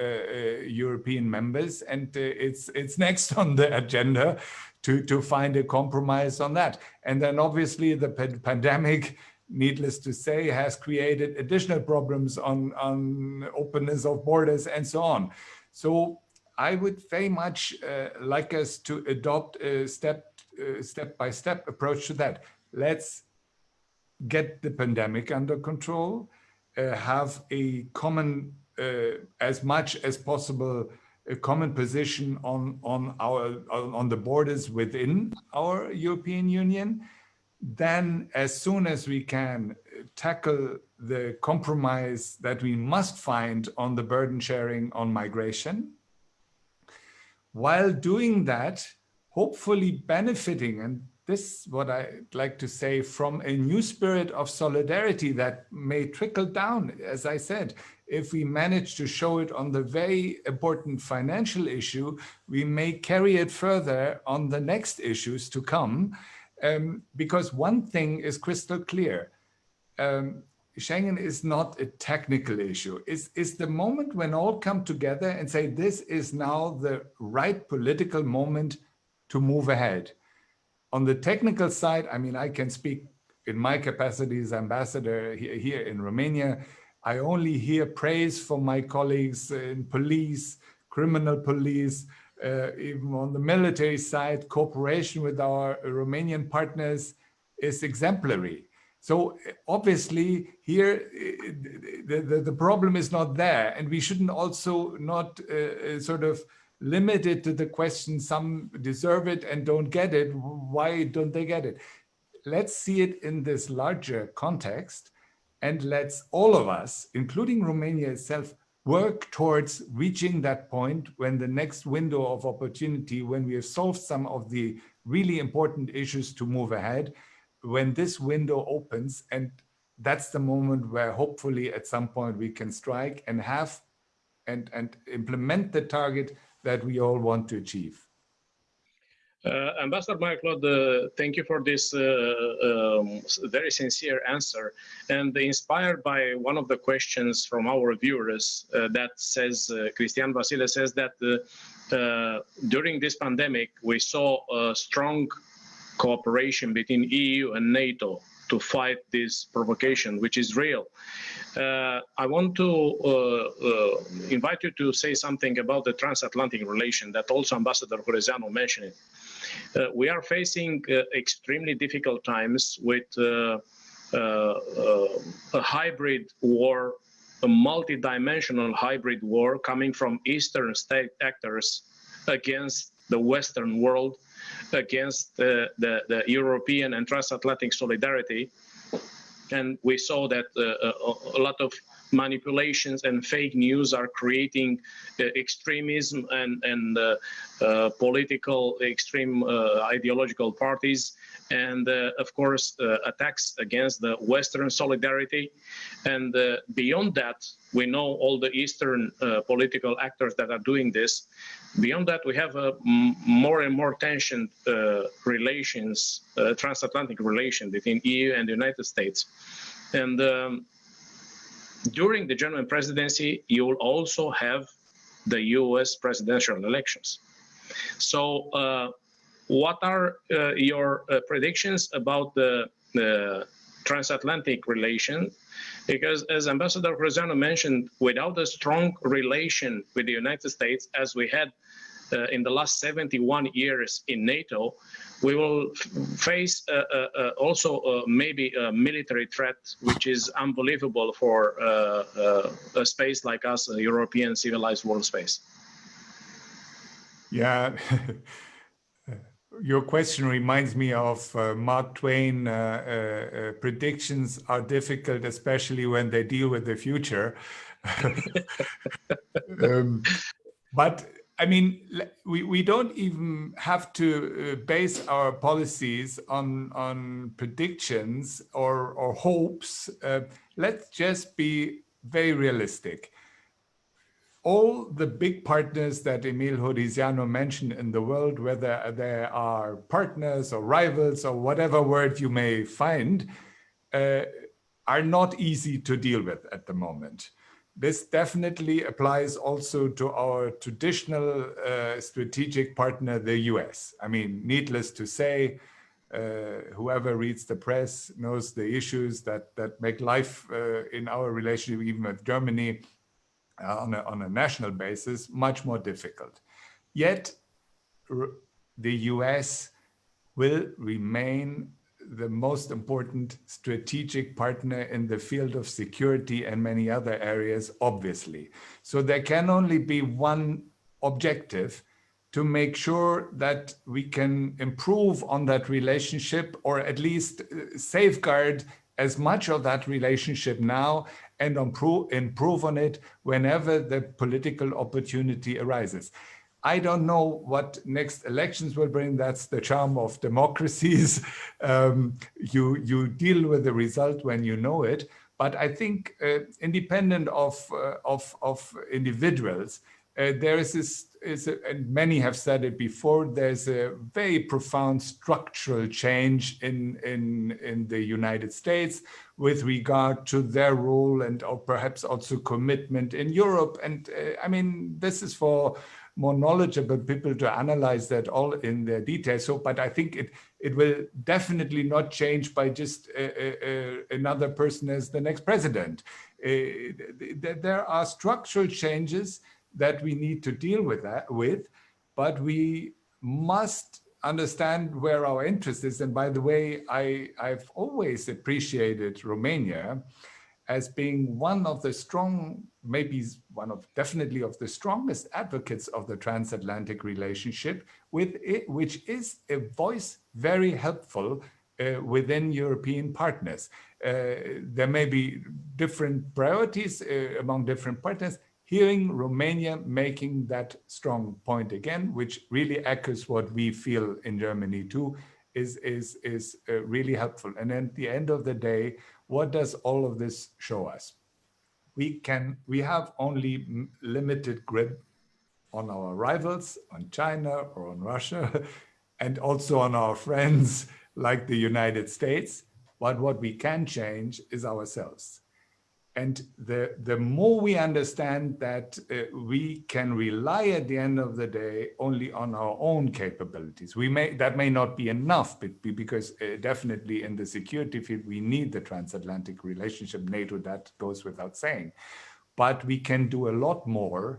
European members, and it's next on the agenda to find a compromise on that. And then obviously the pandemic, needless to say, has created additional problems on openness of borders and so on. So I would very much like us to adopt a step-by-step approach to that. Let's get the pandemic under control, have a common, as much as possible, a common position on the borders within our European Union. Then, as soon as we can, tackle the compromise that we must find on the burden sharing on migration. While doing that, hopefully benefiting, and this is what I'd like to say, from a new spirit of solidarity that may trickle down, as I said. If we manage to show it on the very important financial issue, we may carry it further on the next issues to come. Because one thing is crystal clear. Schengen is not a technical issue. It's the moment when all come together and say, this is now the right political moment to move ahead. On the technical side, I mean, I can speak in my capacity as ambassador here in Romania. I only hear praise from my colleagues in police, criminal police, even on the military side. Cooperation with our Romanian partners is exemplary. So obviously here, the problem is not there, and we shouldn't also not sort of limit it to the question, some deserve it and don't get it. Why don't they get it? Let's see it in this larger context, and let's all of us, including Romania itself, work towards reaching that point when the next window of opportunity, when we have solved some of the really important issues to move ahead, when this window opens. And that's the moment where hopefully at some point we can strike and have and implement the target that we all want to achieve. Ambassador Meier-Klodt, thank you for this very sincere answer. And inspired by one of the questions from our viewers that says, Cristian Vasile says that during this pandemic, we saw a strong cooperation between EU and NATO to fight this provocation, which is real. I want to invite you to say something about the transatlantic relation that also Ambassador Hurezeanu mentioned. We are facing extremely difficult times with a hybrid war, a multi-dimensional hybrid war coming from Eastern state actors against the Western world, against the European and transatlantic solidarity. And we saw that a lot of manipulations and fake news are creating extremism and political extreme ideological parties, and of course attacks against the Western solidarity. And beyond that, we know all the Eastern political actors that are doing this. Beyond that, we have more and more tensioned relations, transatlantic relation between EU and the United States. And during the German presidency, you will also have the US presidential elections. So what are your predictions about the transatlantic relation? Because as Ambassador Hurezeanu mentioned, without a strong relation with the United States, as we had in the last 71 years in NATO, we will face also maybe a military threat, which is unbelievable for a space like us, a European civilized world space. Yeah. Your question reminds me of Mark Twain. Predictions are difficult, especially when they deal with the future. But I mean, we don't even have to base our policies on predictions or hopes. Let's just be very realistic. All the big partners that Emil Hodiziano mentioned in the world, whether they are partners or rivals or whatever word you may find, are not easy to deal with at the moment. This definitely applies also to our traditional strategic partner, the US. I mean, needless to say, whoever reads the press knows the issues that make life in our relationship, even with Germany, on a national basis, much more difficult. Yet, the US will remain the most important strategic partner in the field of security and many other areas, obviously. So there can only be one objective: to make sure that we can improve on that relationship, or at least safeguard as much of that relationship now and improve on it whenever the political opportunity arises. I don't know what next elections will bring. That's the charm of democracies. You deal with the result when you know it. But I think, independent of individuals, there is this, and many have said it before, there's a very profound structural change in the United States with regard to their role and or perhaps also commitment in Europe. And I mean, this is for more knowledgeable people to analyze that all in their detail. So, but I think it will definitely not change by just another person as the next president. There are structural changes that we need to deal with but we must understand where our interest is. And by the way, I've always appreciated Romania as being one of the strong, maybe definitely of the strongest advocates of the transatlantic relationship, which is a voice very helpful within European partners. There may be different priorities among different partners. Hearing Romania making that strong point again, which really echoes what we feel in Germany too, is really helpful. And at the end of the day, what does all of this show us? We have only limited grip on our rivals, on China or on Russia, and also on our friends like the United States. But what we can change is ourselves. And the more we understand that we can rely at the end of the day only on our own capabilities, that may not be enough, because definitely in the security field, we need the transatlantic relationship, NATO, that goes without saying. But we can do a lot more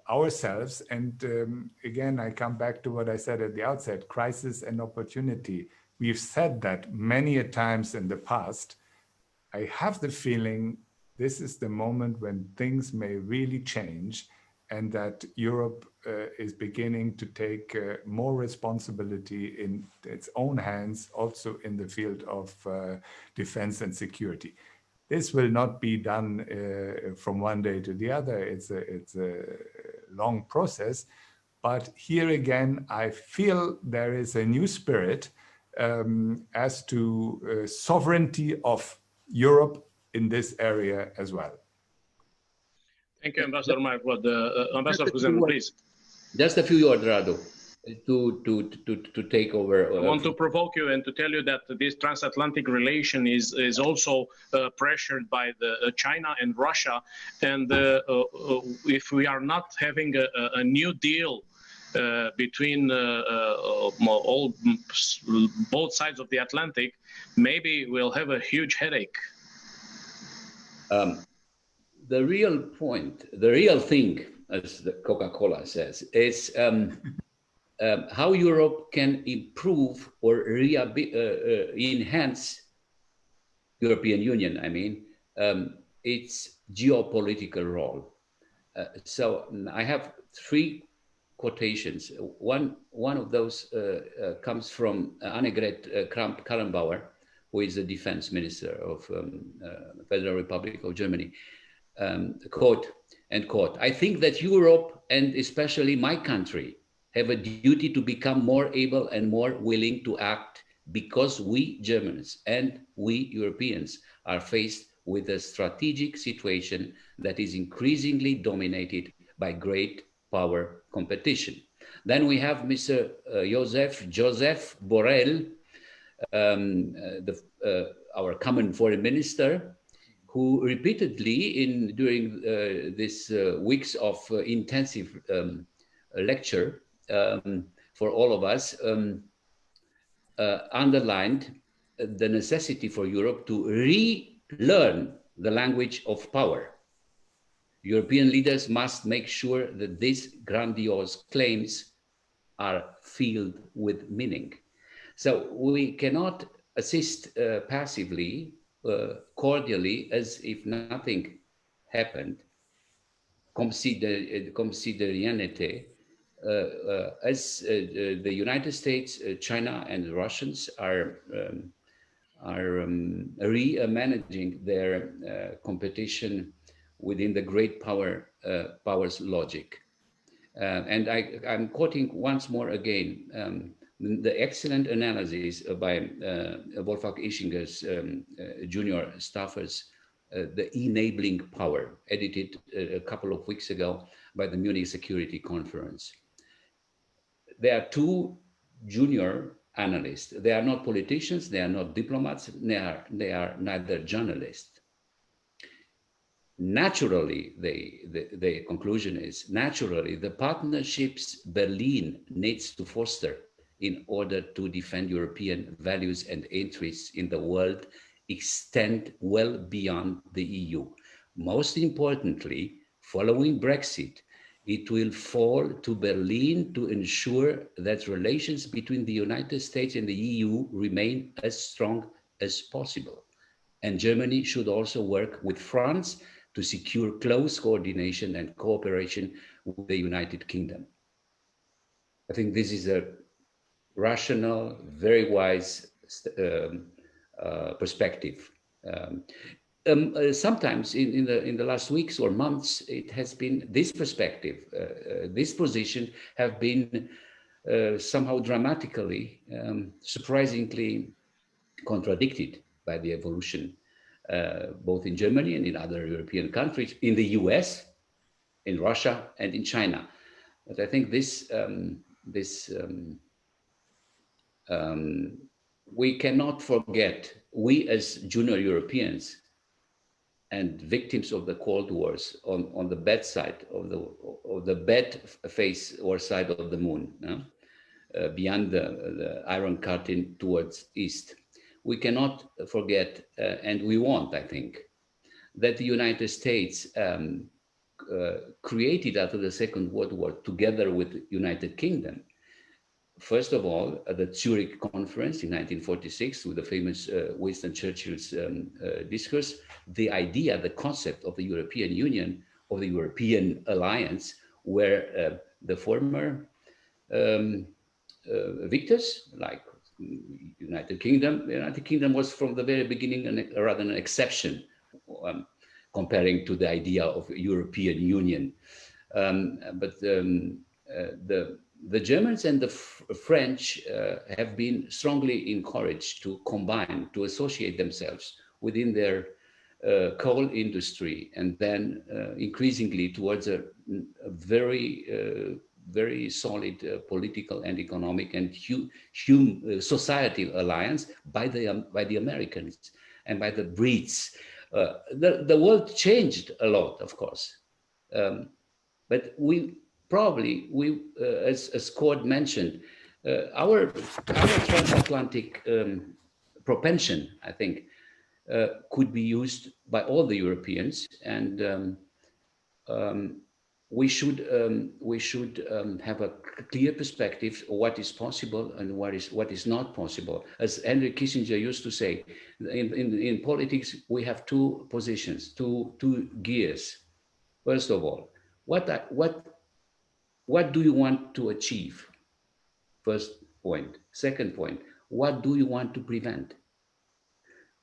ourselves. And again, I come back to what I said at the outset: crisis and opportunity. We've said that many a times in the past. I have the feeling this is the moment when things may really change, and that Europe is beginning to take more responsibility in its own hands, also in the field of defense and security. This will not be done from one day to the other. It's a long process. But here again, I feel there is a new spirit as to sovereignty of Europe in this area as well. Thank you, Ambassador Meier-Klodt. Ambassador Kuzen, please. Just a few words, Radu, to take over. I want to provoke you and to tell you that this transatlantic relation is also pressured by the China and Russia. And if we are not having a new deal between both sides of the Atlantic, maybe we'll have a huge headache. The real point, the real thing, as the Coca-Cola says, is how Europe can improve or enhance European Union, I mean, its geopolitical role. So I have three quotations. One of those comes from Annegret Kramp-Karrenbauer, who is the defense minister of Federal Republic of Germany. Quote, end quote, "I think that Europe, and especially my country, have a duty to become more able and more willing to act, because we Germans and we Europeans are faced with a strategic situation that is increasingly dominated by great power competition." Then we have Mr. Joseph Borrell, our common foreign minister, who repeatedly during these weeks of intensive lecture for all of us underlined the necessity for Europe to relearn the language of power. European leaders must make sure that these grandiose claims are filled with meaning. So we cannot assist passively, cordially, as if nothing happened, consideriente, as the United States, China, and the Russians are re-managing their competition within the great powers logic. And I'm quoting once more again the excellent analysis by Wolfgang Ischinger's junior staffers, The Enabling Power, edited a couple of weeks ago by the Munich Security Conference. There are two junior analysts. They are not politicians, they are not diplomats, they are neither journalists. Naturally, the conclusion is, naturally, the partnerships Berlin needs to foster in order to defend European values and interests in the world extend well beyond the EU. Most importantly, following Brexit, it will fall to Berlin to ensure that relations between the United States and the EU remain as strong as possible. And Germany should also work with France to secure close coordination and cooperation with the United Kingdom. I think this is a rational, very wise perspective. Sometimes in the last weeks or months, it has been this perspective, this position have been somehow dramatically, surprisingly contradicted by the evolution, both in Germany and in other European countries, in the US, in Russia, and in China. But I think we cannot forget, we as junior Europeans and victims of the Cold Wars on the bad side of the bad face or side of the moon, beyond the Iron Curtain towards East. We cannot forget, and we won't, I think, that the United States created after the Second World War, together with the United Kingdom, first of all, at the Zurich Conference in 1946, with the famous Winston Churchill's discourse, the idea, the concept of the European Union, of the European alliance, where the former victors, like United Kingdom. The United Kingdom was from the very beginning rather an exception, comparing to the idea of European Union. But the Germans and the French have been strongly encouraged to combine, to associate themselves within their coal industry, and then increasingly towards a very solid political and economic and societal alliance by the Americans and by the Brits. The world changed a lot, of course, but we probably, as Cord mentioned, our transatlantic propension, I think, could be used by all the Europeans, and we should have a clear perspective of what is possible and what is not possible. As Henry Kissinger used to say, in politics we have two positions, two gears. First of all, what what do you want to achieve? First point. Second point, what do you want to prevent?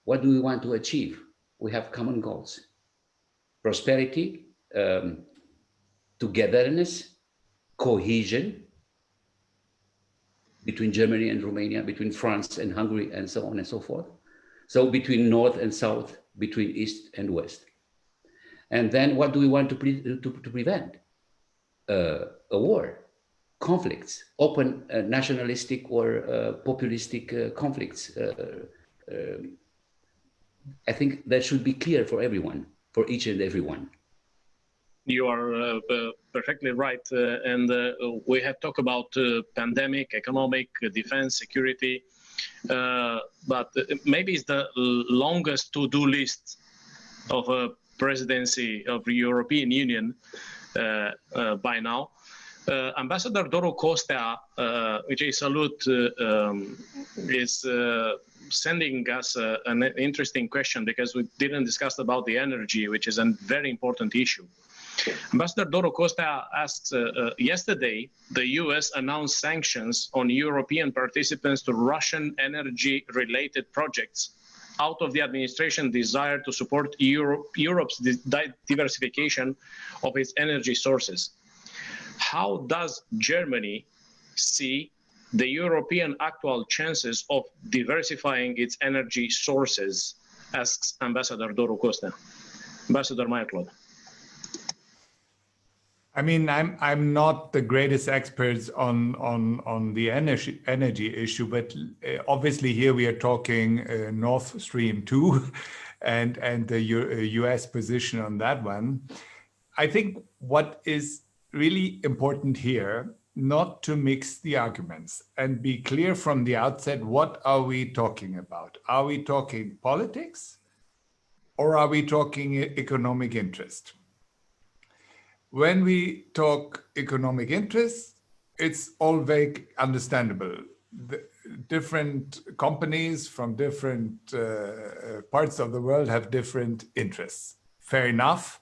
What do we want to achieve? We have common goals. Prosperity, togetherness, cohesion between Germany and Romania, between France and Hungary, and so on and so forth. So between North and South, between East and West. And then what do we want to prevent? A war, conflicts, open nationalistic or populistic conflicts. I think that should be clear for everyone, for each and everyone. You are perfectly right. And we have talked about pandemic, economic, defense, security. But maybe it's the longest to-do list of a presidency of the European Union by now. Ambassador Doru Costea, which I salute, is sending us an interesting question, because we didn't discuss about the energy, which is a very important issue. Ambassador Doru Costea asks, yesterday, the US announced sanctions on European participants to Russian energy-related projects out of the administration's desire to support Europe's diversification of its energy sources. How does Germany see the European actual chances of diversifying its energy sources? Asks Ambassador Doru Costea. Ambassador Meier-Klodt. I mean, I'm not the greatest expert on the energy issue, but obviously here we are talking Nord Stream 2 and the US position on that one. I think what is really important here, not to mix the arguments and be clear from the outset, what are we talking about? Are we talking politics or are we talking economic interest? When we talk economic interest, it's all very understandable. The different companies from different parts of the world have different interests. Fair enough.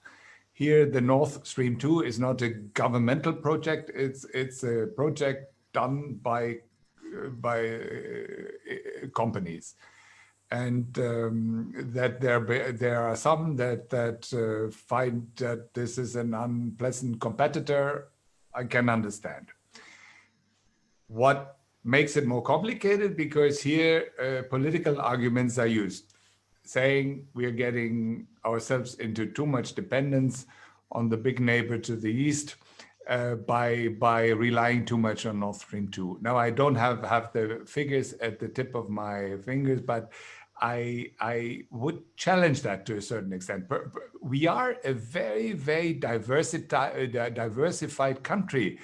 Here, the Nord Stream 2 is not a governmental project. It's a project done by companies. And that there are some that find that this is an unpleasant competitor, I can understand. What makes it more complicated, because here political arguments are used, saying we are getting ourselves into too much dependence on the big neighbor to the east by relying too much on Nord Stream 2. Now, I don't have the figures at the tip of my fingers, but I would challenge that to a certain extent. We are a very, very diversified country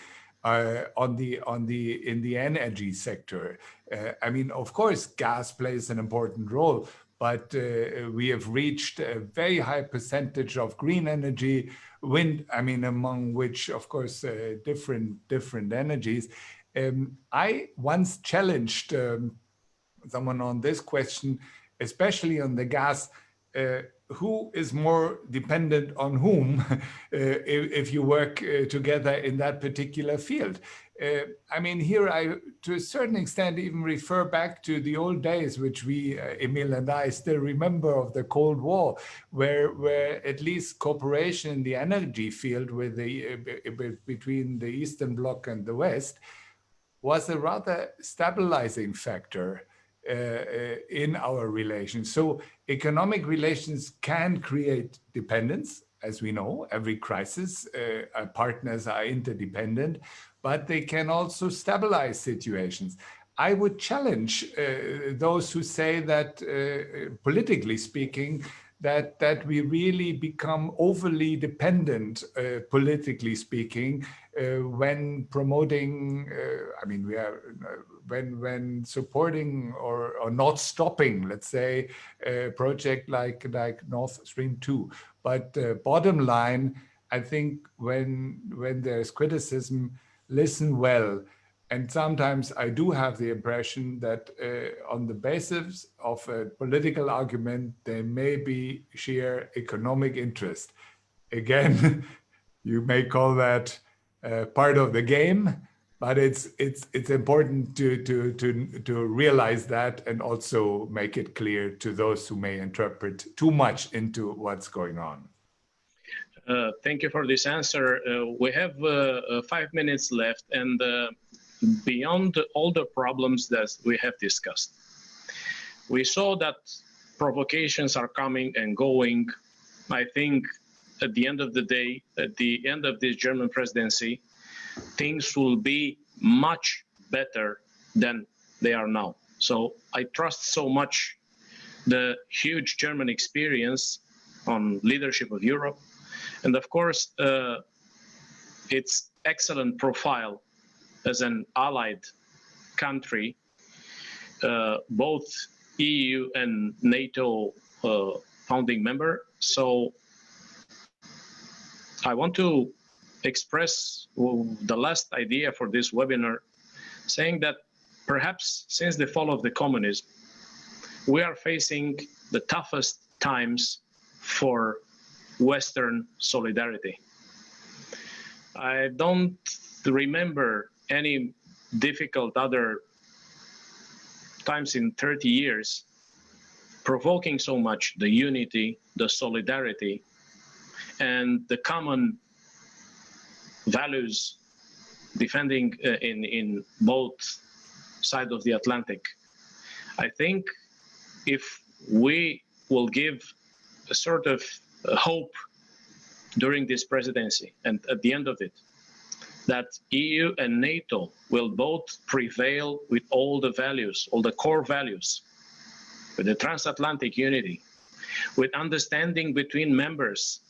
in the energy sector. I mean, of course, gas plays an important role, but we have reached a very high percentage of green energy, wind, I mean, among which, of course, different energies. I once challenged someone on this question, especially on the gas, who is more dependent on whom if you work together in that particular field. I mean, here I, to a certain extent, even refer back to the old days, which we, Emil and I, still remember of the Cold War, where at least cooperation in the energy field with between the Eastern Bloc and the West was a rather stabilizing factor in our relations. So economic relations can create dependence. As we know, every crisis, partners are interdependent, but they can also stabilize situations. I would challenge those who say that, politically speaking, that we really become overly dependent, politically speaking, when promoting, I mean, we are, when supporting or not stopping, let's say, a project like Nord Stream 2. But bottom line, I think when there's criticism, listen well. And sometimes I do have the impression that on the basis of a political argument, there may be sheer economic interest. Again, you may call that part of the game, but it's important to realize that and also make it clear to those who may interpret too much into what's going on. Thank you for this answer. We have 5 minutes left, and beyond all the problems that we have discussed, we saw that provocations are coming and going. I think at the end of the day, at the end of this German presidency, things will be much better than they are now. So I trust so much the huge German experience on leadership of Europe, and of course, its excellent profile as an allied country, both EU and NATO founding member. So I want to express the last idea for this webinar, saying that perhaps since the fall of the communism, we are facing the toughest times for Western solidarity. I don't remember any difficult other times in 30 years provoking so much the unity, the solidarity, and the common values defending in both sides of the Atlantic. I think if we will give a sort of hope during this presidency and at the end of it, that EU and NATO will both prevail with all the values, all the core values, with the transatlantic unity, with understanding between members,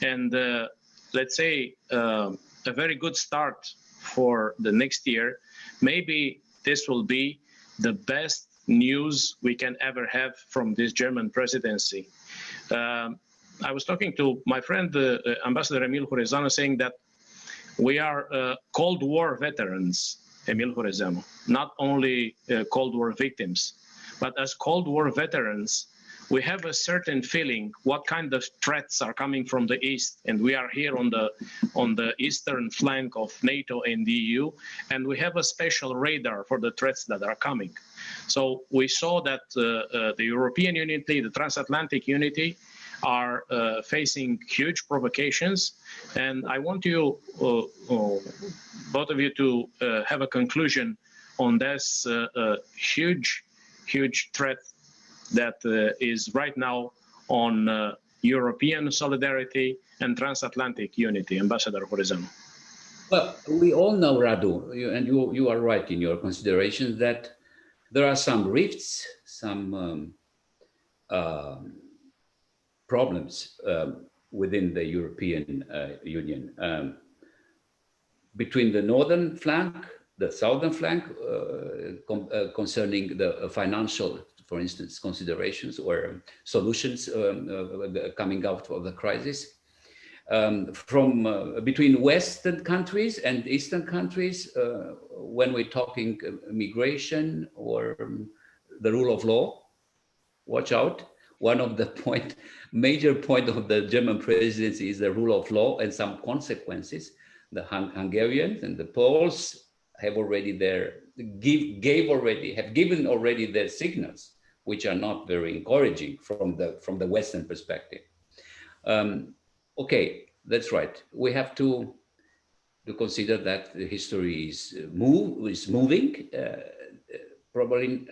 and let's say a very good start for the next year. Maybe this will be the best news we can ever have from this German presidency. I was talking to my friend, Ambassador Emil Hurezeanu, saying that we are Cold War veterans, Emil Hurezeanu, not only Cold War victims, but as Cold War veterans, we have a certain feeling what kind of threats are coming from the East, and we are here on the eastern flank of NATO and the EU, and we have a special radar for the threats that are coming. So we saw that the European unity, the transatlantic unity, are facing huge provocations, and I want you, both of you, to have a conclusion on this huge threat that is right now on European solidarity and transatlantic unity. Ambassador Hurezeanu. Well, we all know, Radu, and you are right in your considerations, that there are some rifts, some problems within the European Union, between the northern flank, the southern flank, concerning the financial, for instance, considerations or solutions coming out of the crisis, from between Western countries and Eastern countries, when we're talking migration or the rule of law. Watch out. One of the major point of the German presidency is the rule of law and some consequences. The Hungarians and the Poles have already given already their signals, which are not very encouraging from the Western perspective. Okay, that's right. We have to consider that the history is moving. Probably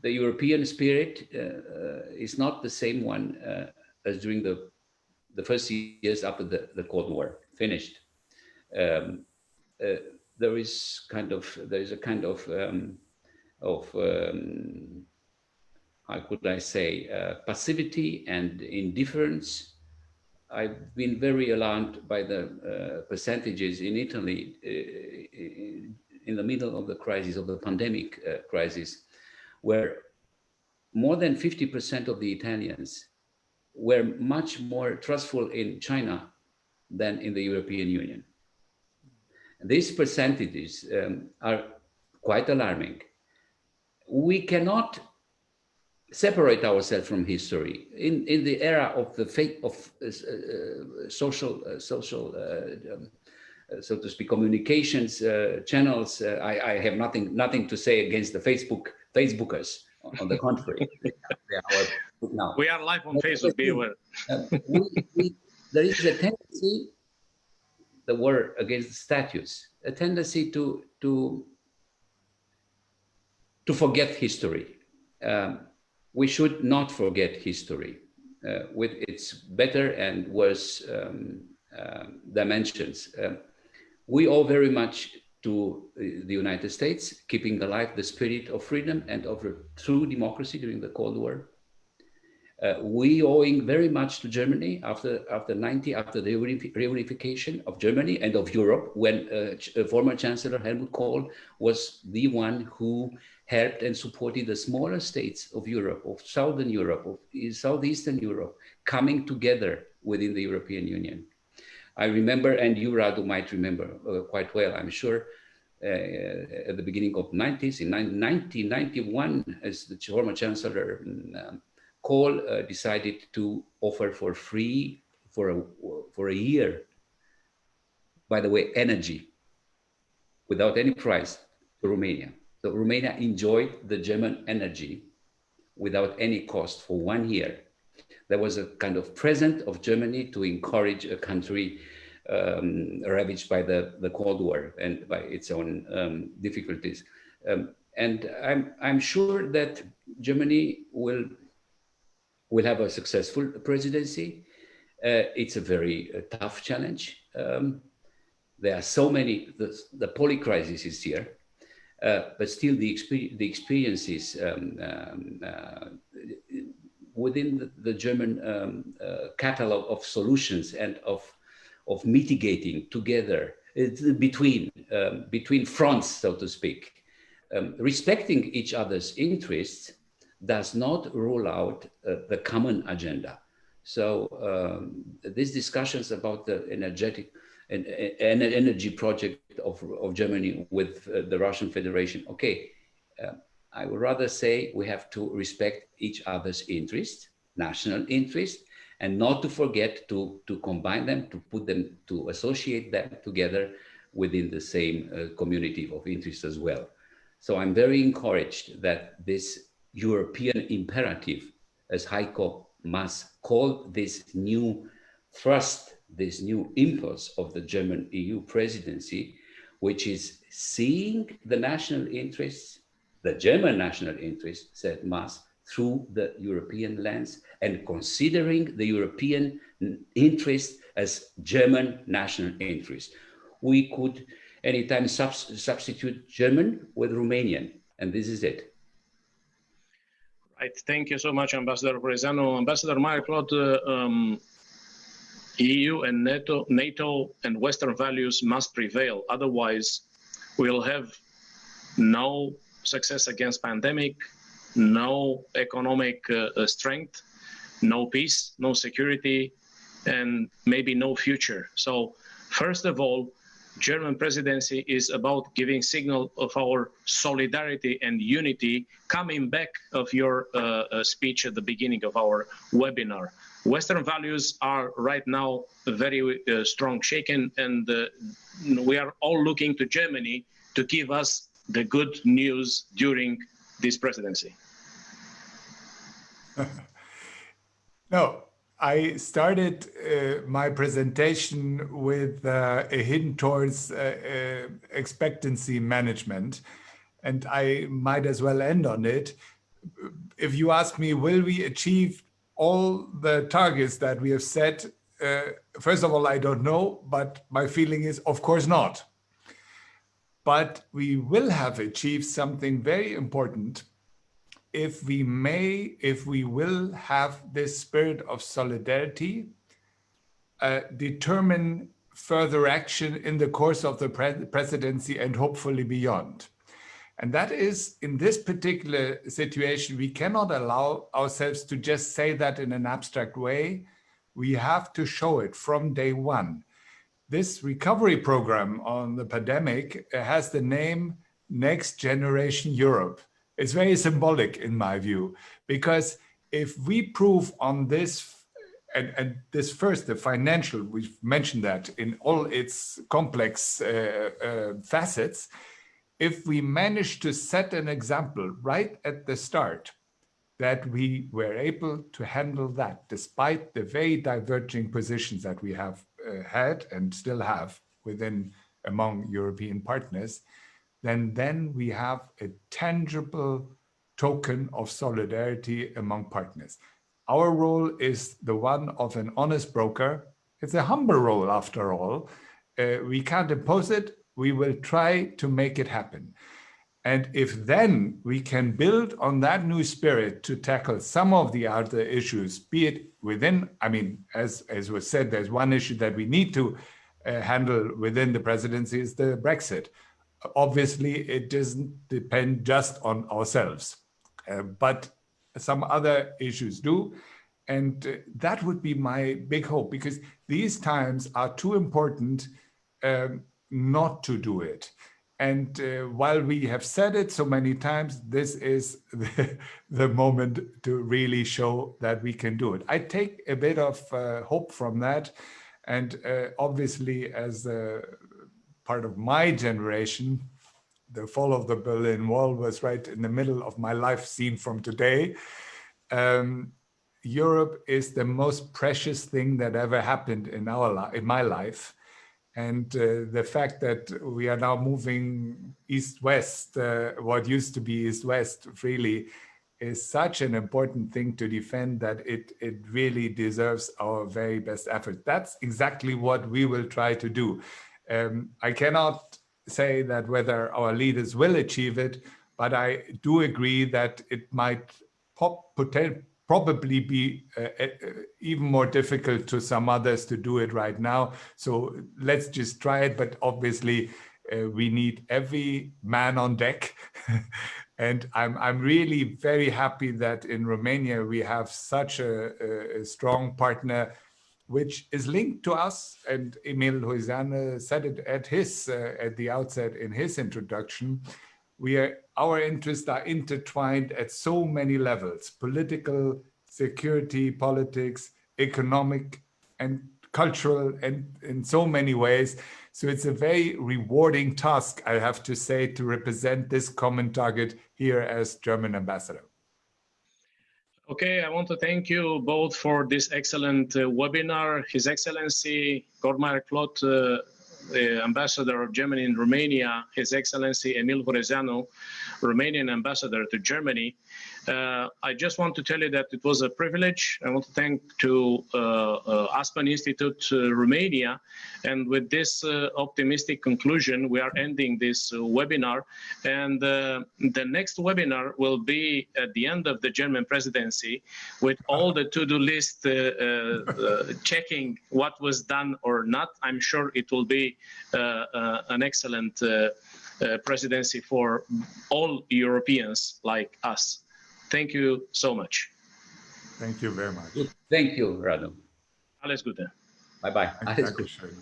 the European spirit is not the same one as during the first years after the Cold War finished. There is a kind of how could I say, passivity and indifference. I've been very alarmed by the percentages in Italy in the middle of the crisis, of the pandemic crisis, where more than 50% of the Italians were much more trustful in China than in the European Union. These percentages are quite alarming. We cannot separate ourselves from history. In the era of the fake of social so to speak, communications channels. I have nothing to say against the Facebookers. On the contrary, they are our now. We are live on Facebook. Be aware. There is a tendency, the war against the statues, a tendency to forget history. We should not forget history with its better and worse dimensions. We owe very much to the United States, keeping alive the spirit of freedom and of true democracy during the Cold War. We owing very much to Germany after the reunification of Germany and of Europe, when former Chancellor Helmut Kohl was the one who helped and supported the smaller states of Europe, of Southern Europe, of Southeastern Europe, coming together within the European Union. I remember, and you, Radu, might remember quite well, I'm sure, at the beginning of the 90s, in 1991, as the former Chancellor Kohl decided to offer for free for a year, by the way, energy, without any price, to Romania. So Romania enjoyed the German energy without any cost for 1 year. There was a kind of present of Germany to encourage a country ravaged by the Cold War and by its own difficulties. And I'm sure that Germany will have a successful presidency. It's a very tough challenge. There are so many, the polycrisis is here, but still the experiences within the German catalog of solutions and of mitigating together between fronts, so to speak, respecting each other's interests does not rule out the common agenda. So these discussions about the energy project of Germany with the Russian Federation, okay, I would rather say we have to respect each other's interests, national interests, and not to forget to combine them, to put them, to associate them together within the same community of interest as well. So I'm very encouraged that this European imperative, as Heiko Maas called this new thrust, this new impulse of the German EU presidency, which is seeing the national interests, the German national interests, said Maas, through the European lens and considering the European interest as German national interest. We could anytime substitute German with Romanian, and this is it. Right. Thank you so much, Ambassador Brezeanu. Ambassador Meier-Klodt, EU and NATO and Western values must prevail. Otherwise, we'll have no success against pandemic, no economic strength, no peace, no security, and maybe no future. So first of all, German presidency is about giving signal of our solidarity and unity, coming back of your speech at the beginning of our webinar. Western values are right now very strong shaken, and we are all looking to Germany to give us the good news during this presidency. No, I started my presentation with a hint towards expectancy management, and I might as well end on it. If you ask me, will we achieve all the targets that we have set? First of all, I don't know, but my feeling is, of course not. But we will have achieved something very important if we will have this spirit of solidarity, determine further action in the course of the presidency and hopefully beyond. And that is, in this particular situation, we cannot allow ourselves to just say that in an abstract way. We have to show it from day one. This recovery program on the pandemic has the name Next Generation Europe. It's very symbolic in my view, because if we prove on this and this first, the financial, we've mentioned that in all its complex facets, if we manage to set an example right at the start, that we were able to handle that despite the very diverging positions that we have had and still have among European partners, then we have a tangible token of solidarity among partners. Our role is the one of an honest broker. It's a humble role after all. We can't impose it. We will try to make it happen. And if then we can build on that new spirit to tackle some of the other issues, be it within, I mean, as was said, there's one issue that we need to handle within the presidency is the Brexit. Obviously, it doesn't depend just on ourselves, but some other issues do. And that would be my big hope, because these times are too important not to do it. And while we have said it so many times, this is the moment to really show that we can do it. I take a bit of hope from that. And obviously, as part of my generation, the fall of the Berlin Wall was right in the middle of my life seen from today. Europe is the most precious thing that ever happened in my life. And the fact that we are now moving east-west, what used to be east-west freely, is such an important thing to defend that it really deserves our very best effort. That's exactly what we will try to do. I cannot say that whether our leaders will achieve it, but I do agree that it might probably be even more difficult to some others to do it right now. So let's just try it. But obviously, we need every man on deck. And I'm really very happy that in Romania we have such a strong partner, which is linked to us. And Emil Hoiseanu said it at the outset in his introduction. Our interests are intertwined at so many levels: political, security, politics, economic, and cultural, and in so many ways. So it's a very rewarding task, I have to say, to represent this common target here as German ambassador. Okay, I want to thank you both for this excellent webinar. His Excellency Meier-Klodt, the Ambassador of Germany in Romania, His Excellency Emil Horezeanu, Romanian Ambassador to Germany. I just want to tell you that it was a privilege. I want to thank to Aspen Institute Romania. And with this optimistic conclusion, we are ending this webinar. And the next webinar will be at the end of the German presidency, with all the to-do list checking what was done or not. I'm sure it will be an excellent presidency for all Europeans like us. Thank you so much. Thank you very much. Thank you, Radu. Alles Gute. Bye-bye. Alles Dankeschön.